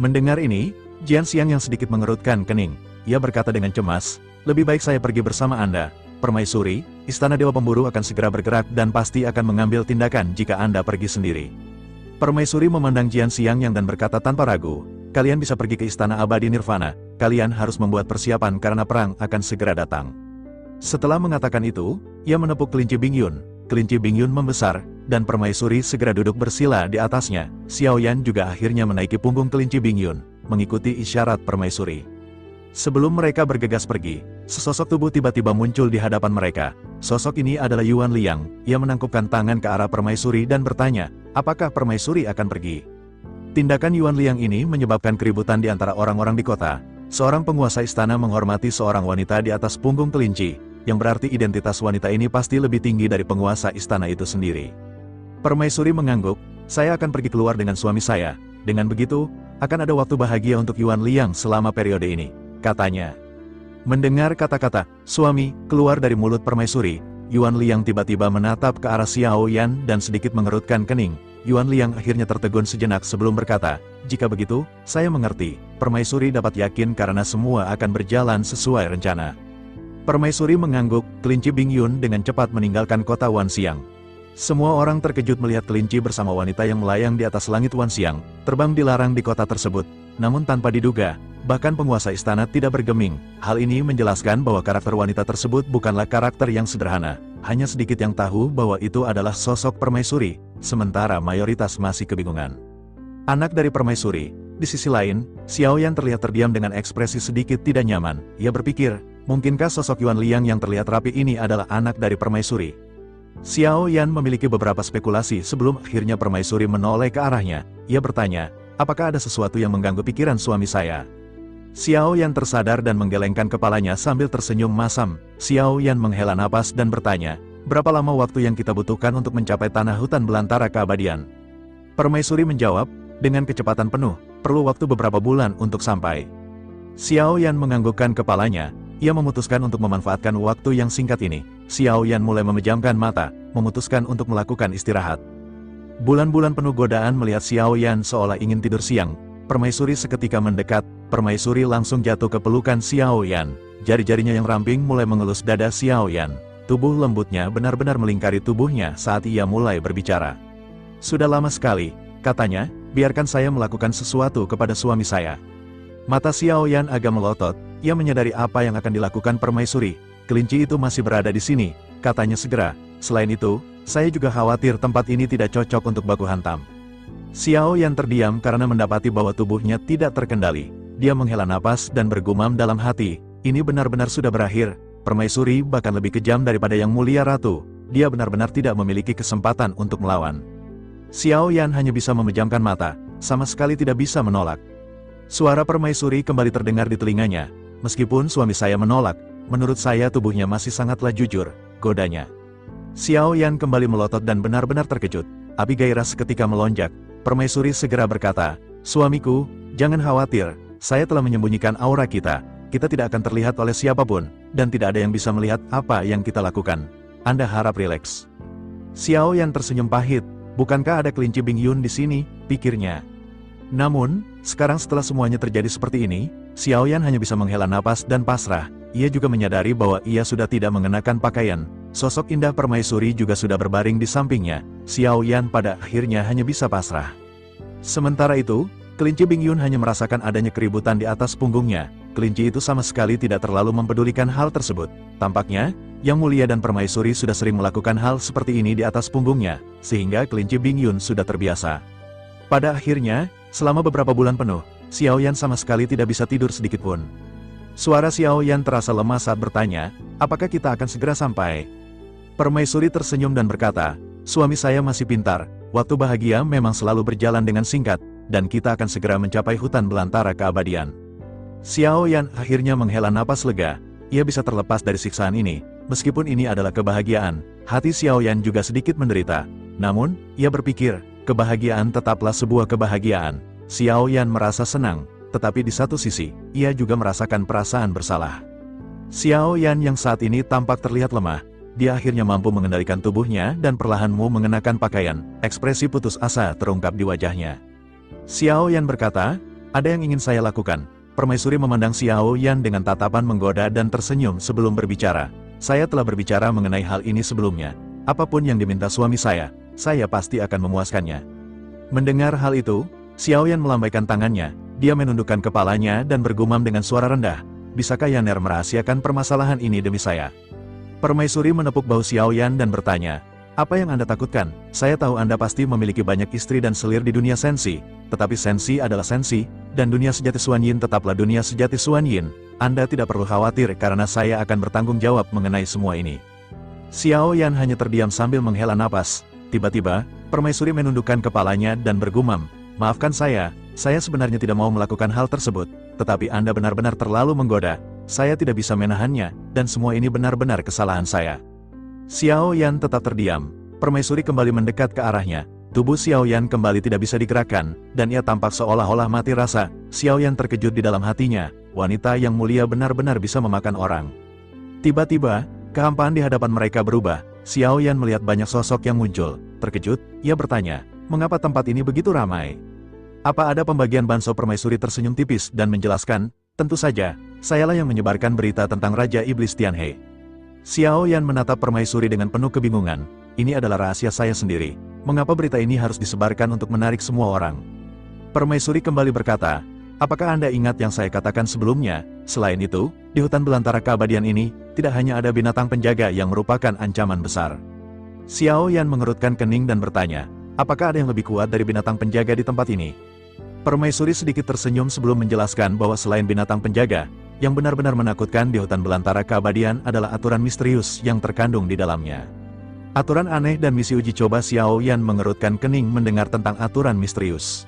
Mendengar ini, Jian Xiang yang sedikit mengerutkan kening. Ia berkata dengan cemas, lebih baik saya pergi bersama Anda. Permaisuri, Istana Dewa Pemburu akan segera bergerak dan pasti akan mengambil tindakan jika Anda pergi sendiri. Permaisuri memandang Jian Xiang yang dan berkata tanpa ragu, kalian bisa pergi ke Istana Abadi Nirvana. Kalian harus membuat persiapan karena perang akan segera datang. Setelah mengatakan itu, ia menepuk kelinci Bing Yun. Kelinci Bing Yun membesar, dan Permaisuri segera duduk bersila di atasnya. Xiao Yan juga akhirnya menaiki punggung kelinci Bing Yun, mengikuti isyarat Permaisuri. Sebelum mereka bergegas pergi, sesosok tubuh tiba-tiba muncul di hadapan mereka. Sosok ini adalah Yuan Liang. Ia menangkupkan tangan ke arah Permaisuri dan bertanya, apakah Permaisuri akan pergi? Tindakan Yuan Liang ini menyebabkan keributan di antara orang-orang di kota. Seorang penguasa istana menghormati seorang wanita di atas punggung kelinci, yang berarti identitas wanita ini pasti lebih tinggi dari penguasa istana itu sendiri. Permaisuri mengangguk, saya akan pergi keluar dengan suami saya. Dengan begitu, akan ada waktu bahagia untuk Yuan Liang selama periode ini, katanya. Mendengar kata-kata, suami, keluar dari mulut Permaisuri, Yuan Liang tiba-tiba menatap ke arah Xiao Yan dan sedikit mengerutkan kening. Yuan Liang akhirnya tertegun sejenak sebelum berkata, jika begitu, saya mengerti. Permaisuri dapat yakin karena semua akan berjalan sesuai rencana. Permaisuri mengangguk, kelinci Bing Yun dengan cepat meninggalkan kota Wanxiang. Semua orang terkejut melihat kelinci bersama wanita yang melayang di atas langit Wanxiang, terbang dilarang di kota tersebut. Namun tanpa diduga, Bahkan penguasa istana tidak bergeming. Hal ini menjelaskan bahwa karakter wanita tersebut bukanlah karakter yang sederhana. Hanya sedikit yang tahu bahwa itu adalah sosok permaisuri, sementara mayoritas masih kebingungan. Anak dari permaisuri. Di sisi lain, Xiao Yan terlihat terdiam dengan ekspresi sedikit tidak nyaman. Ia berpikir, mungkinkah sosok Yuan Liang yang terlihat rapi ini adalah anak dari permaisuri? Xiao Yan memiliki beberapa spekulasi sebelum akhirnya permaisuri menoleh ke arahnya. Ia bertanya, apakah ada sesuatu yang mengganggu pikiran suami saya? Xiao Yan tersadar dan menggelengkan kepalanya sambil tersenyum masam. Xiao Yan menghela napas dan bertanya, berapa lama waktu yang kita butuhkan untuk mencapai tanah hutan belantara keabadian? Permaisuri menjawab, dengan kecepatan penuh, perlu waktu beberapa bulan untuk sampai. Xiao Yan menganggukkan kepalanya, ia memutuskan untuk memanfaatkan waktu yang singkat ini. Xiao Yan mulai memejamkan mata, memutuskan untuk melakukan istirahat. Bulan-bulan penuh godaan melihat Xiao Yan seolah ingin tidur siang. Permaisuri seketika mendekat, permaisuri langsung jatuh ke pelukan Xiao Yan. Jari-jarinya yang ramping mulai mengelus dada Xiao Yan. Tubuh lembutnya benar-benar melingkari tubuhnya saat ia mulai berbicara. Sudah lama sekali, katanya, biarkan saya melakukan sesuatu kepada suami saya. Mata Xiao Yan agak melotot, ia menyadari apa yang akan dilakukan permaisuri. Kelinci itu masih berada di sini, katanya segera. Selain itu, saya juga khawatir tempat ini tidak cocok untuk baku hantam. Xiao Yan terdiam karena mendapati bahwa tubuhnya tidak terkendali. Dia menghela napas dan bergumam dalam hati, ini benar-benar sudah berakhir. Permaisuri bahkan lebih kejam daripada yang mulia ratu. Dia benar-benar tidak memiliki kesempatan untuk melawan. Xiao Yan hanya bisa memejamkan mata, sama sekali tidak bisa menolak. Suara permaisuri kembali terdengar di telinganya. Meskipun suami saya menolak, menurut saya tubuhnya masih sangatlah jujur, godanya. Xiao Yan kembali melotot dan benar-benar terkejut. Api gairah seketika melonjak. Permaisuri segera berkata, suamiku, jangan khawatir, saya telah menyembunyikan aura kita. Kita tidak akan terlihat oleh siapapun, dan tidak ada yang bisa melihat apa yang kita lakukan. Anda harap rileks. Xiao Yan tersenyum pahit. Bukankah ada kelinci Bing Yun di sini, pikirnya. Namun, sekarang setelah semuanya terjadi seperti ini, Xiao Yan hanya bisa menghela napas dan pasrah. Ia juga menyadari bahwa ia sudah tidak mengenakan pakaian. Sosok indah permaisuri juga sudah berbaring di sampingnya. Xiao Yan pada akhirnya hanya bisa pasrah. Sementara itu, kelinci Bing Yun hanya merasakan adanya keributan di atas punggungnya. Kelinci itu sama sekali tidak terlalu mempedulikan hal tersebut. Tampaknya, Yang Mulia dan Permaisuri sudah sering melakukan hal seperti ini di atas punggungnya, sehingga kelinci Bing Yun sudah terbiasa. Pada akhirnya, selama beberapa bulan penuh, Xiao Yan sama sekali tidak bisa tidur sedikitpun. Suara Xiao Yan terasa lemah saat bertanya, apakah kita akan segera sampai? Permaisuri tersenyum dan berkata, suami saya masih pintar, waktu bahagia memang selalu berjalan dengan singkat, dan kita akan segera mencapai hutan belantara keabadian. Xiao Yan akhirnya menghela napas lega, ia bisa terlepas dari siksaan ini. Meskipun ini adalah kebahagiaan, hati Xiao Yan juga sedikit menderita. Namun, ia berpikir, kebahagiaan tetaplah sebuah kebahagiaan. Xiao Yan merasa senang, tetapi di satu sisi, ia juga merasakan perasaan bersalah. Xiao Yan yang saat ini tampak terlihat lemah, dia akhirnya mampu mengendalikan tubuhnya dan perlahan mengenakan pakaian. Ekspresi putus asa terungkap di wajahnya. Xiao Yan berkata, ada yang ingin saya lakukan. Permaisuri memandang Xiao Yan dengan tatapan menggoda dan tersenyum sebelum berbicara. Saya telah berbicara mengenai hal ini sebelumnya. Apapun yang diminta suami saya pasti akan memuaskannya. Mendengar hal itu, Xiao Yan melambaikan tangannya, dia menundukkan kepalanya dan bergumam dengan suara rendah, bisakah Yaner merahasiakan permasalahan ini demi saya? Permaisuri menepuk bahu Xiao Yan dan bertanya, apa yang Anda takutkan? Saya tahu Anda pasti memiliki banyak istri dan selir di dunia sensi, tetapi sensi adalah sensi, dan dunia sejati Xuan Yin tetaplah dunia sejati Xuan Yin. Anda tidak perlu khawatir karena saya akan bertanggung jawab mengenai semua ini. Xiao Yan hanya terdiam sambil menghela napas. Tiba-tiba, permaisuri menundukkan kepalanya dan bergumam, maafkan saya sebenarnya tidak mau melakukan hal tersebut, tetapi Anda benar-benar terlalu menggoda. Saya tidak bisa menahannya, dan semua ini benar-benar kesalahan saya. Xiao Yan tetap terdiam. Permaisuri kembali mendekat ke arahnya. Tubuh Xiao Yan kembali tidak bisa digerakkan, dan ia tampak seolah-olah mati rasa. Xiao Yan terkejut di dalam hatinya, wanita yang mulia benar-benar bisa memakan orang. Tiba-tiba, kehampaan di hadapan mereka berubah. Xiao Yan melihat banyak sosok yang muncul. Terkejut, ia bertanya, mengapa tempat ini begitu ramai? Apa ada pembagian banso? Permaisuri tersenyum tipis dan menjelaskan, tentu saja, sayalah yang menyebarkan berita tentang Raja Iblis Tianhe. Xiao Yan menatap permaisuri dengan penuh kebingungan, ini adalah rahasia saya sendiri. Mengapa berita ini harus disebarkan untuk menarik semua orang? Permaisuri kembali berkata, Apakah Anda ingat yang saya katakan sebelumnya? Selain itu, di hutan belantara keabadian ini, tidak hanya ada binatang penjaga yang merupakan ancaman besar. Xiao Yan mengerutkan kening dan bertanya, apakah ada yang lebih kuat dari binatang penjaga di tempat ini? Permaisuri sedikit tersenyum sebelum menjelaskan bahwa selain binatang penjaga, yang benar-benar menakutkan di hutan belantara keabadian adalah aturan misterius yang terkandung di dalamnya. Aturan aneh dan misi uji coba. Xiao Yan mengerutkan kening mendengar tentang aturan misterius.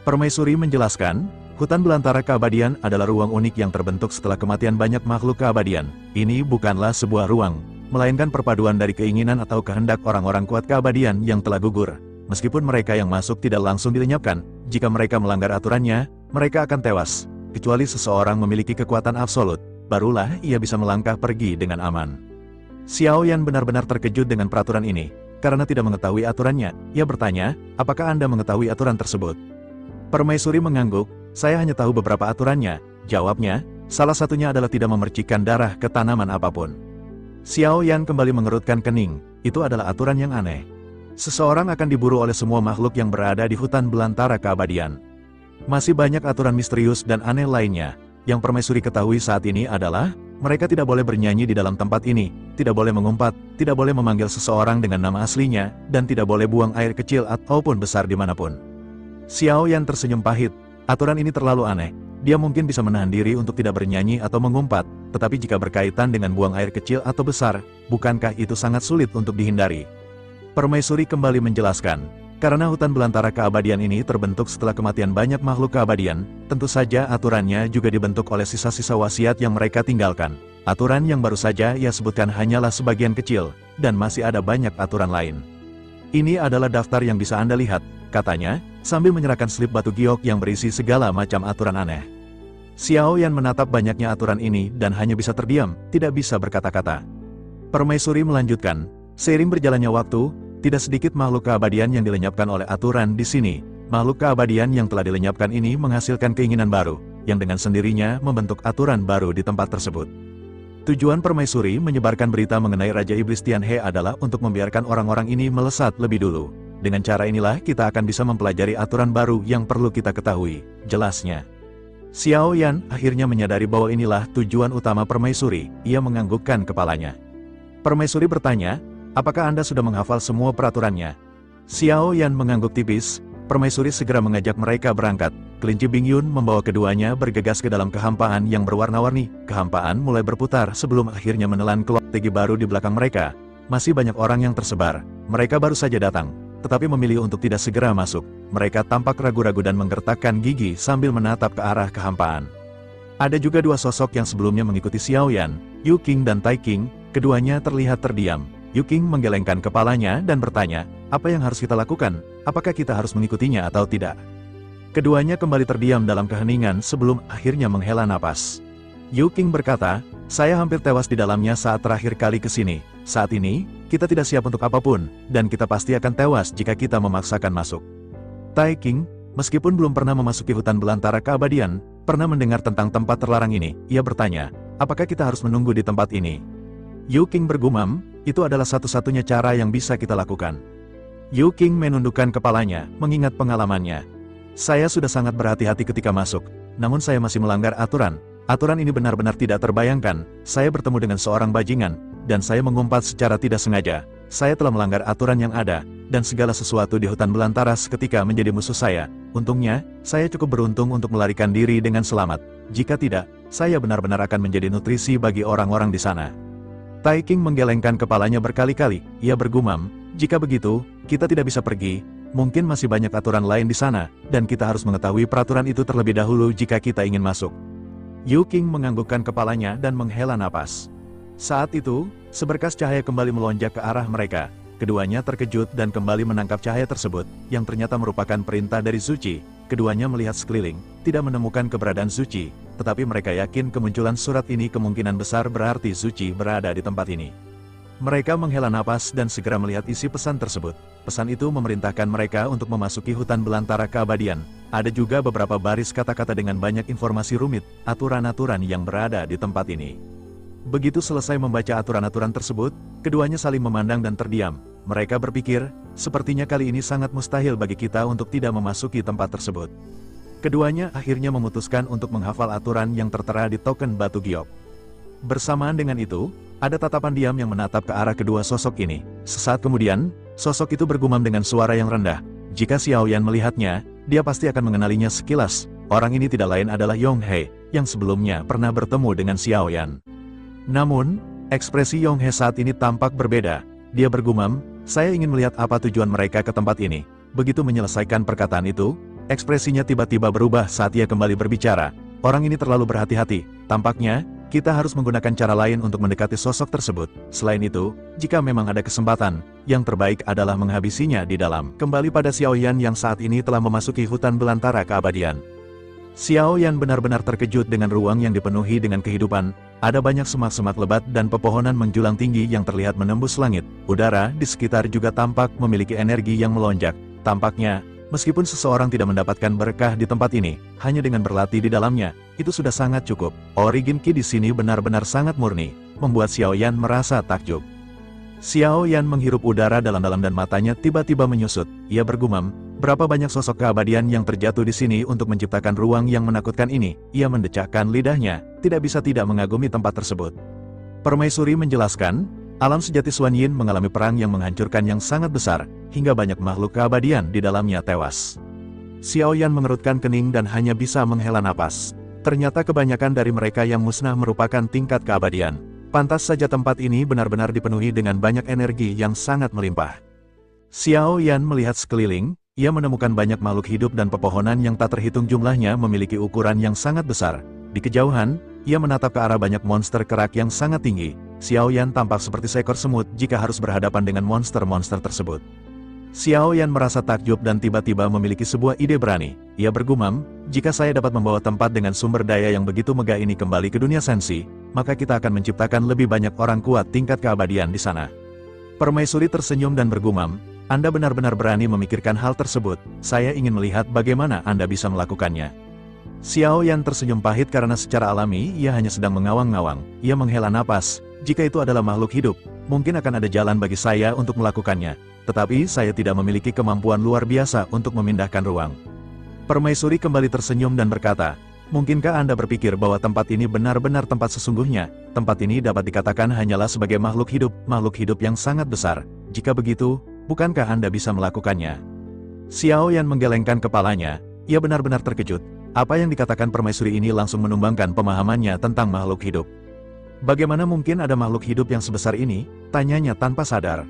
Permaisuri menjelaskan, hutan belantara keabadian adalah ruang unik yang terbentuk setelah kematian banyak makhluk keabadian. Ini bukanlah sebuah ruang, melainkan perpaduan dari keinginan atau kehendak orang-orang kuat keabadian yang telah gugur. Meskipun mereka yang masuk tidak langsung dilenyapkan, jika mereka melanggar aturannya, mereka akan tewas. Kecuali seseorang memiliki kekuatan absolut, barulah ia bisa melangkah pergi dengan aman. Xiao Yan benar-benar terkejut dengan peraturan ini. Karena tidak mengetahui aturannya, ia bertanya, apakah Anda mengetahui aturan tersebut? Permaisuri mengangguk, saya hanya tahu beberapa aturannya. Jawabnya, salah satunya adalah tidak memercikkan darah ke tanaman apapun. Xiao Yan kembali mengerutkan kening, itu adalah aturan yang aneh. Seseorang akan diburu oleh semua makhluk yang berada di hutan belantara keabadian. Masih banyak aturan misterius dan aneh lainnya. Yang permaisuri ketahui saat ini adalah, mereka tidak boleh bernyanyi di dalam tempat ini, tidak boleh mengumpat, tidak boleh memanggil seseorang dengan nama aslinya, dan tidak boleh buang air kecil ataupun besar dimanapun. Xiao Yan tersenyum pahit, aturan ini terlalu aneh. Dia mungkin bisa menahan diri untuk tidak bernyanyi atau mengumpat, tetapi jika berkaitan dengan buang air kecil atau besar, bukankah itu sangat sulit untuk dihindari? Permaisuri kembali menjelaskan, karena hutan belantara keabadian ini terbentuk setelah kematian banyak makhluk keabadian, tentu saja aturannya juga dibentuk oleh sisa-sisa wasiat yang mereka tinggalkan. Aturan yang baru saja ia sebutkan hanyalah sebagian kecil, dan masih ada banyak aturan lain. Ini adalah daftar yang bisa Anda lihat, katanya, sambil menyerahkan slip batu giok yang berisi segala macam aturan aneh. Xiao Yan menatap banyaknya aturan ini dan hanya bisa terdiam, tidak bisa berkata-kata. Permaisuri melanjutkan, seiring berjalannya waktu, tidak sedikit makhluk keabadian yang dilenyapkan oleh aturan di sini. Makhluk keabadian yang telah dilenyapkan ini menghasilkan keinginan baru, yang dengan sendirinya membentuk aturan baru di tempat tersebut. Tujuan permaisuri menyebarkan berita mengenai Raja Iblis Tianhe adalah untuk membiarkan orang-orang ini melesat lebih dulu. Dengan cara inilah kita akan bisa mempelajari aturan baru yang perlu kita ketahui, jelasnya. Xiao Yan akhirnya menyadari bahwa inilah tujuan utama permaisuri, ia menganggukkan kepalanya. Permaisuri bertanya, apakah Anda sudah menghafal semua peraturannya? Xiao Yan mengangguk tipis, permaisuri segera mengajak mereka berangkat. Kelinci Bingyun membawa keduanya bergegas ke dalam kehampaan yang berwarna-warni. Kehampaan mulai berputar sebelum akhirnya menelan strategi baru di belakang mereka. Masih banyak orang yang tersebar, mereka baru saja datang, tetapi memilih untuk tidak segera masuk. Mereka tampak ragu-ragu dan menggertakkan gigi sambil menatap ke arah kehampaan. Ada juga dua sosok yang sebelumnya mengikuti Xiao Yan, Yu Qing dan Tai Qing, keduanya terlihat terdiam. Yu Qing menggelengkan kepalanya dan bertanya, apa yang harus kita lakukan? Apakah kita harus mengikutinya atau tidak? Keduanya kembali terdiam dalam keheningan sebelum akhirnya menghela napas. Yu Qing berkata, saya hampir tewas di dalamnya saat terakhir kali ke sini. Saat ini, kita tidak siap untuk apapun, dan kita pasti akan tewas jika kita memaksakan masuk. Tai Qing, meskipun belum pernah memasuki hutan belantara keabadian, pernah mendengar tentang tempat terlarang ini. Ia bertanya, apakah kita harus menunggu di tempat ini? Yu Qing bergumam, itu adalah satu-satunya cara yang bisa kita lakukan. Yu Qing menundukkan kepalanya, mengingat pengalamannya. Saya sudah sangat berhati-hati ketika masuk, namun saya masih melanggar aturan. Aturan ini benar-benar tidak terbayangkan. Saya bertemu dengan seorang bajingan, dan saya mengumpat secara tidak sengaja. Saya telah melanggar aturan yang ada, dan segala sesuatu di hutan belantara seketika menjadi musuh saya. Untungnya, saya cukup beruntung untuk melarikan diri dengan selamat. Jika tidak, saya benar-benar akan menjadi nutrisi bagi orang-orang di sana. Tai Qing menggelengkan kepalanya berkali-kali. Ia bergumam, jika begitu, kita tidak bisa pergi. Mungkin masih banyak aturan lain di sana, dan kita harus mengetahui peraturan itu terlebih dahulu jika kita ingin masuk. Yu Qing menganggukkan kepalanya dan menghela napas. Saat itu, seberkas cahaya kembali melonjak ke arah mereka. Keduanya terkejut dan kembali menangkap cahaya tersebut, yang ternyata merupakan perintah dari Zuci. Keduanya melihat sekeliling, tidak menemukan keberadaan Zuci, tetapi mereka yakin kemunculan surat ini kemungkinan besar berarti Zuci berada di tempat ini. Mereka menghela napas dan segera melihat isi pesan tersebut. Pesan itu memerintahkan mereka untuk memasuki hutan belantara keabadian. Ada juga beberapa baris kata-kata dengan banyak informasi rumit, aturan-aturan yang berada di tempat ini. Begitu selesai membaca aturan-aturan tersebut, keduanya saling memandang dan terdiam. Mereka berpikir, sepertinya kali ini sangat mustahil bagi kita untuk tidak memasuki tempat tersebut. Keduanya akhirnya memutuskan untuk menghafal aturan yang tertera di token batu giok. Bersamaan dengan itu, ada tatapan diam yang menatap ke arah kedua sosok ini. Sesaat kemudian, sosok itu bergumam dengan suara yang rendah. Jika Xiao Yan melihatnya, dia pasti akan mengenalinya sekilas. Orang ini tidak lain adalah Yong He, yang sebelumnya pernah bertemu dengan Xiao Yan. Namun, ekspresi Yong He saat ini tampak berbeda. Dia bergumam, "Saya ingin melihat apa tujuan mereka ke tempat ini." Begitu menyelesaikan perkataan itu, ekspresinya tiba-tiba berubah saat ia kembali berbicara. Orang ini terlalu berhati-hati. Tampaknya, kita harus menggunakan cara lain untuk mendekati sosok tersebut. Selain itu, jika memang ada kesempatan, yang terbaik adalah menghabisinya di dalam. Kembali pada Xiao Yan yang saat ini telah memasuki hutan belantara keabadian. Xiao Yan benar-benar terkejut dengan ruang yang dipenuhi dengan kehidupan. Ada banyak semak-semak lebat dan pepohonan menjulang tinggi yang terlihat menembus langit. Udara di sekitar juga tampak memiliki energi yang melonjak. Tampaknya, meskipun seseorang tidak mendapatkan berkah di tempat ini, hanya dengan berlatih di dalamnya, itu sudah sangat cukup. Origin Ki di sini benar-benar sangat murni, membuat Xiao Yan merasa takjub. Xiao Yan menghirup udara dalam-dalam dan matanya tiba-tiba menyusut. Ia bergumam, berapa banyak sosok keabadian yang terjatuh di sini untuk menciptakan ruang yang menakutkan ini. Ia mendecakkan lidahnya, tidak bisa tidak mengagumi tempat tersebut. Permaisuri menjelaskan, alam sejati Xuan Yin mengalami perang yang menghancurkan yang sangat besar, hingga banyak makhluk keabadian di dalamnya tewas. Xiao Yan mengerutkan kening dan hanya bisa menghela napas. Ternyata kebanyakan dari mereka yang musnah merupakan tingkat keabadian. Pantas saja tempat ini benar-benar dipenuhi dengan banyak energi yang sangat melimpah. Xiao Yan melihat sekeliling, ia menemukan banyak makhluk hidup dan pepohonan yang tak terhitung jumlahnya memiliki ukuran yang sangat besar. Di kejauhan, ia menatap ke arah banyak monster kerak yang sangat tinggi. Xiao Yan tampak seperti seekor semut jika harus berhadapan dengan monster-monster tersebut. Xiao Yan merasa takjub dan tiba-tiba memiliki sebuah ide berani. Ia bergumam, jika saya dapat membawa tempat dengan sumber daya yang begitu megah ini kembali ke dunia sensi, maka kita akan menciptakan lebih banyak orang kuat tingkat keabadian di sana. Permaisuri tersenyum dan bergumam, Anda benar-benar berani memikirkan hal tersebut, saya ingin melihat bagaimana Anda bisa melakukannya. Xiao Yan tersenyum pahit karena secara alami ia hanya sedang mengawang-ngawang. Ia menghela napas, jika itu adalah makhluk hidup, mungkin akan ada jalan bagi saya untuk melakukannya. Tetapi saya tidak memiliki kemampuan luar biasa untuk memindahkan ruang. Permaisuri kembali tersenyum dan berkata, mungkinkah Anda berpikir bahwa tempat ini benar-benar tempat sesungguhnya? Tempat ini dapat dikatakan hanyalah sebagai makhluk hidup yang sangat besar. Jika begitu, bukankah Anda bisa melakukannya? Xiao Yan menggelengkan kepalanya, ia benar-benar terkejut. Apa yang dikatakan permaisuri ini langsung menumbangkan pemahamannya tentang makhluk hidup. Bagaimana mungkin ada makhluk hidup yang sebesar ini? Tanyanya tanpa sadar.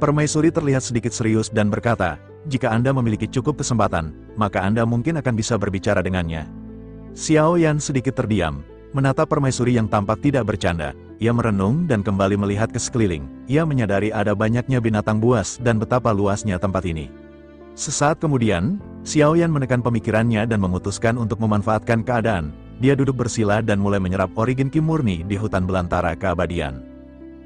Permaisuri terlihat sedikit serius dan berkata, jika Anda memiliki cukup kesempatan, maka Anda mungkin akan bisa berbicara dengannya. Xiao Yan sedikit terdiam, menatap permaisuri yang tampak tidak bercanda. Ia merenung dan kembali melihat ke sekeliling. Ia menyadari ada banyaknya binatang buas dan betapa luasnya tempat ini. Sesaat kemudian, Xiao Yan menekan pemikirannya dan memutuskan untuk memanfaatkan keadaan. Dia duduk bersila dan mulai menyerap origin Ki murni di hutan belantara keabadian.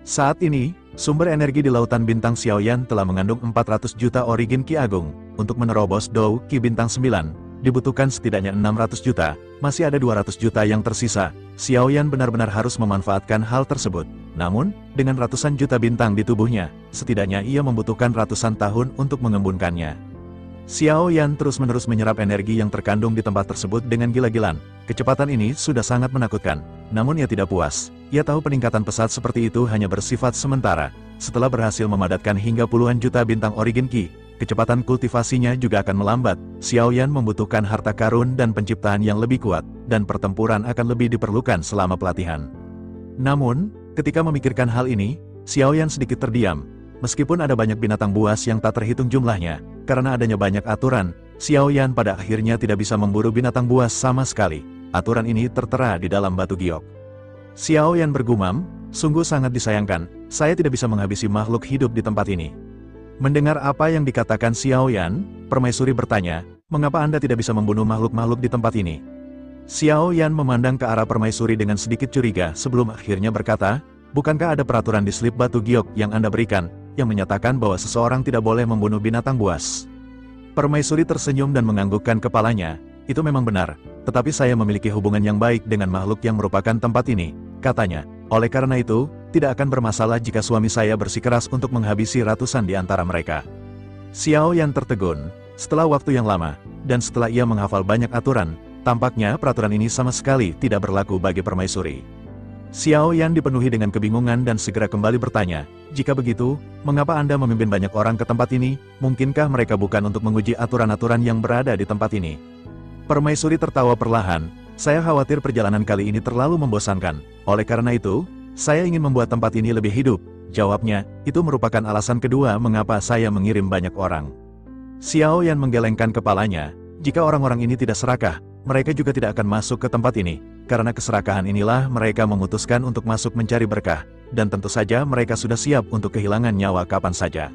Saat ini, sumber energi di lautan bintang Xiao Yan telah mengandung 400 juta origin Ki agung. Untuk menerobos Dou Ki bintang 9, dibutuhkan setidaknya 600 juta, masih ada 200 juta yang tersisa. Xiao Yan benar-benar harus memanfaatkan hal tersebut. Namun, dengan ratusan juta bintang di tubuhnya, setidaknya ia membutuhkan ratusan tahun untuk mengembunkannya. Xiao Yan terus-menerus menyerap energi yang terkandung di tempat tersebut dengan gila-gilaan. Kecepatan ini sudah sangat menakutkan. Namun ia tidak puas. Ia tahu peningkatan pesat seperti itu hanya bersifat sementara. Setelah berhasil memadatkan hingga puluhan juta bintang origin Ki, kecepatan kultivasinya juga akan melambat. Xiao Yan membutuhkan harta karun dan penciptaan yang lebih kuat, dan pertempuran akan lebih diperlukan selama pelatihan. Namun, ketika memikirkan hal ini, Xiao Yan sedikit terdiam. Meskipun ada banyak binatang buas yang tak terhitung jumlahnya, karena adanya banyak aturan, Xiao Yan pada akhirnya tidak bisa memburu binatang buas sama sekali. Aturan ini tertera di dalam batu giok. Xiao Yan bergumam, sungguh sangat disayangkan, saya tidak bisa menghabisi makhluk hidup di tempat ini. Mendengar apa yang dikatakan Xiao Yan, permaisuri bertanya, mengapa Anda tidak bisa membunuh makhluk-makhluk di tempat ini? Xiao Yan memandang ke arah permaisuri dengan sedikit curiga sebelum akhirnya berkata, bukankah ada peraturan di slip batu giok yang Anda berikan, yang menyatakan bahwa seseorang tidak boleh membunuh binatang buas? Permaisuri tersenyum dan menganggukkan kepalanya, itu memang benar, tetapi saya memiliki hubungan yang baik dengan makhluk yang merupakan tempat ini, katanya. Oleh karena itu, tidak akan bermasalah jika suami saya bersikeras untuk menghabisi ratusan di antara mereka. Xiao Yan tertegun. Setelah waktu yang lama, dan setelah ia menghafal banyak aturan, tampaknya peraturan ini sama sekali tidak berlaku bagi permaisuri. Xiao Yan dipenuhi dengan kebingungan dan segera kembali bertanya, "Jika begitu, mengapa Anda memimpin banyak orang ke tempat ini? Mungkinkah mereka bukan untuk menguji aturan-aturan yang berada di tempat ini?" Permaisuri tertawa perlahan, "Saya khawatir perjalanan kali ini terlalu membosankan. Oleh karena itu, saya ingin membuat tempat ini lebih hidup." Jawabnya, "Itu merupakan alasan kedua mengapa saya mengirim banyak orang." Xiao Yan menggelengkan kepalanya, "Jika orang-orang ini tidak serakah, mereka juga tidak akan masuk ke tempat ini. Karena keserakahan inilah mereka memutuskan untuk masuk mencari berkah, dan tentu saja mereka sudah siap untuk kehilangan nyawa kapan saja."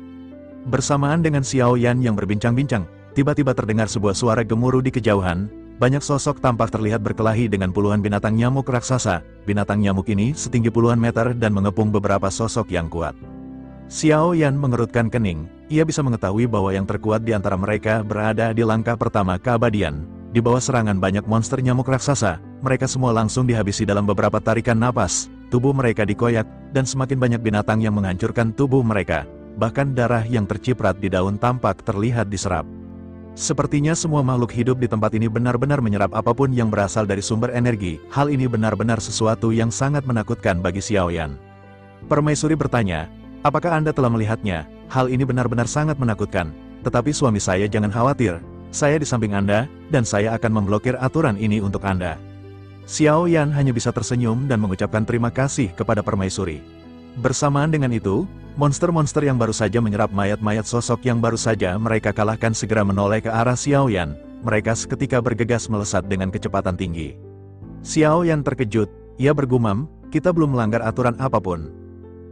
Bersamaan dengan Xiao Yan yang berbincang-bincang, tiba-tiba terdengar sebuah suara gemuruh di kejauhan. Banyak sosok tampak terlihat berkelahi dengan puluhan binatang nyamuk raksasa. Binatang nyamuk ini setinggi puluhan meter dan mengepung beberapa sosok yang kuat. Xiao Yan mengerutkan kening, ia bisa mengetahui bahwa yang terkuat di antara mereka berada di langkah pertama keabadian. Di bawah serangan banyak monster nyamuk raksasa, mereka semua langsung dihabisi dalam beberapa tarikan napas, tubuh mereka dikoyak, dan semakin banyak binatang yang menghancurkan tubuh mereka. Bahkan darah yang terciprat di daun tampak terlihat diserap. Sepertinya semua makhluk hidup di tempat ini benar-benar menyerap apapun yang berasal dari sumber energi. Hal ini benar-benar sesuatu yang sangat menakutkan bagi Xiao Yan. Permaisuri bertanya, "Apakah Anda telah melihatnya? Hal ini benar-benar sangat menakutkan. Tetapi suami saya jangan khawatir. Saya di samping Anda, dan saya akan memblokir aturan ini untuk Anda." Xiao Yan hanya bisa tersenyum dan mengucapkan terima kasih kepada permaisuri. Bersamaan dengan itu, monster-monster yang baru saja menyerap mayat-mayat sosok yang baru saja mereka kalahkan segera menoleh ke arah Xiao Yan. Mereka seketika bergegas melesat dengan kecepatan tinggi. Xiao Yan terkejut, ia bergumam, "Kita belum melanggar aturan apapun."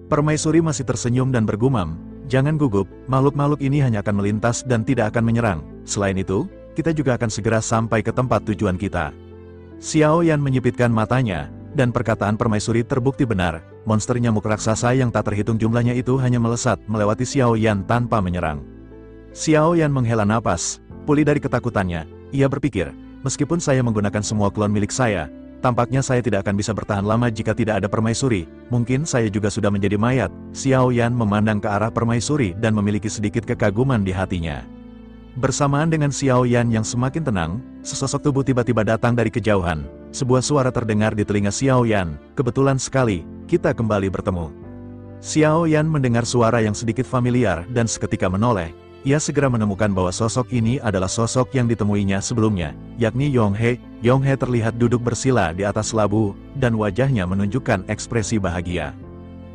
Permaisuri masih tersenyum dan bergumam, "Jangan gugup, makhluk-makhluk ini hanya akan melintas dan tidak akan menyerang. Selain itu, kita juga akan segera sampai ke tempat tujuan kita." Xiao Yan menyipitkan matanya, dan perkataan permaisuri terbukti benar. Monster nyamuk raksasa yang tak terhitung jumlahnya itu hanya melesat melewati Xiao Yan tanpa menyerang. Xiao Yan menghela napas, pulih dari ketakutannya. Ia berpikir, meskipun saya menggunakan semua klon milik saya, tampaknya saya tidak akan bisa bertahan lama jika tidak ada permaisuri. Mungkin saya juga sudah menjadi mayat. Xiao Yan memandang ke arah permaisuri dan memiliki sedikit kekaguman di hatinya. Bersamaan dengan Xiao Yan yang semakin tenang, sesosok tubuh tiba-tiba datang dari kejauhan. Sebuah suara terdengar di telinga Xiao Yan, "Kebetulan sekali, kita kembali bertemu." Xiao Yan mendengar suara yang sedikit familiar dan seketika menoleh. Ia segera menemukan bahwa sosok ini adalah sosok yang ditemuinya sebelumnya, yakni Yong He. Yong He terlihat duduk bersila di atas labu, dan wajahnya menunjukkan ekspresi bahagia.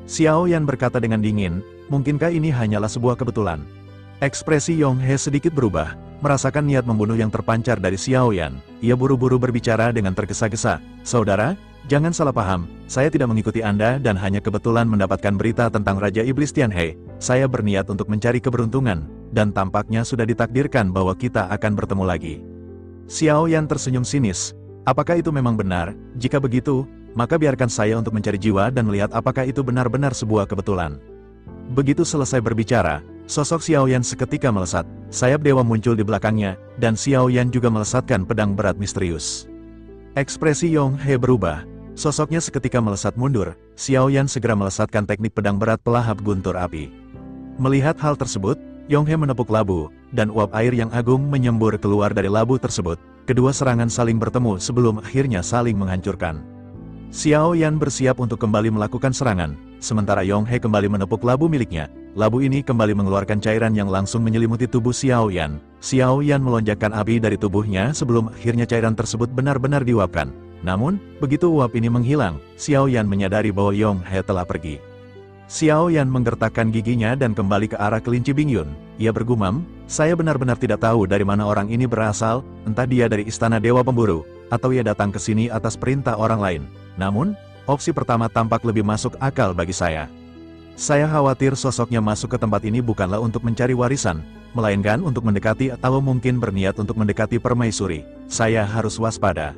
Xiao Yan berkata dengan dingin, "Mungkinkah ini hanyalah sebuah kebetulan?" Ekspresi Yong He sedikit berubah, merasakan niat membunuh yang terpancar dari Xiao Yan. Ia buru-buru berbicara dengan tergesa-gesa, "Saudara, jangan salah paham, saya tidak mengikuti Anda dan hanya kebetulan mendapatkan berita tentang Raja Iblis Tianhe. Saya berniat untuk mencari keberuntungan, dan tampaknya sudah ditakdirkan bahwa kita akan bertemu lagi." Xiao Yan tersenyum sinis, "Apakah itu memang benar? Jika begitu, maka biarkan saya untuk mencari jiwa dan melihat apakah itu benar-benar sebuah kebetulan." Begitu selesai berbicara, sosok Xiao Yan seketika melesat, sayap dewa muncul di belakangnya, dan Xiao Yan juga melesatkan pedang berat misterius. Ekspresi Yong He berubah, sosoknya seketika melesat mundur. Xiao Yan segera melesatkan teknik pedang berat pelahap guntur api. Melihat hal tersebut, Yong He menepuk labu, dan uap air yang agung menyembur keluar dari labu tersebut. Kedua serangan saling bertemu sebelum akhirnya saling menghancurkan. Xiao Yan bersiap untuk kembali melakukan serangan, sementara Yong He kembali menepuk labu miliknya. Labu ini kembali mengeluarkan cairan yang langsung menyelimuti tubuh Xiao Yan. Xiao Yan melonjakkan api dari tubuhnya sebelum akhirnya cairan tersebut benar-benar diuapkan. Namun, begitu uap ini menghilang, Xiao Yan menyadari bahwa Yong He telah pergi. Xiao Yan menggertakkan giginya dan kembali ke arah kelinci Bingyun. Ia bergumam, "Saya benar-benar tidak tahu dari mana orang ini berasal, entah dia dari istana Dewa Pemburu, atau ia datang ke sini atas perintah orang lain. Namun, opsi pertama tampak lebih masuk akal bagi saya. Saya khawatir sosoknya masuk ke tempat ini bukanlah untuk mencari warisan, melainkan untuk mendekati atau mungkin berniat untuk mendekati permaisuri. Saya harus waspada."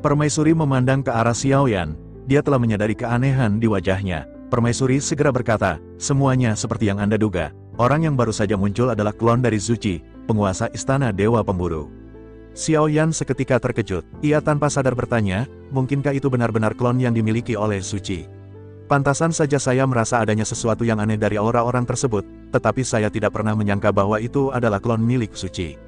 Permaisuri memandang ke arah Xiao Yan. Dia telah menyadari keanehan di wajahnya. Permaisuri segera berkata, "Semuanya seperti yang Anda duga. Orang yang baru saja muncul adalah klon dari Zuchi, penguasa istana Dewa Pemburu." Xiao Yan seketika terkejut. Ia tanpa sadar bertanya, "Mungkinkah itu benar-benar klon yang dimiliki oleh Zuchi? Pantasan saja saya merasa adanya sesuatu yang aneh dari aura orang tersebut, tetapi saya tidak pernah menyangka bahwa itu adalah klon milik Zuchi."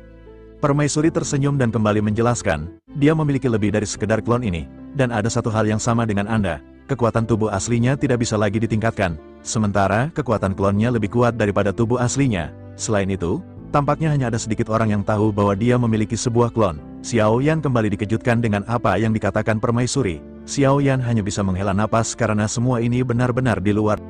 Permaisuri tersenyum dan kembali menjelaskan, dia memiliki lebih dari sekedar klon ini. Dan ada satu hal yang sama dengan Anda, kekuatan tubuh aslinya tidak bisa lagi ditingkatkan, sementara kekuatan klonnya lebih kuat daripada tubuh aslinya. Selain itu, tampaknya hanya ada sedikit orang yang tahu bahwa dia memiliki sebuah klon. Xiao Yan kembali dikejutkan dengan apa yang dikatakan permaisuri. Xiao Yan hanya bisa menghela napas karena semua ini benar-benar di luar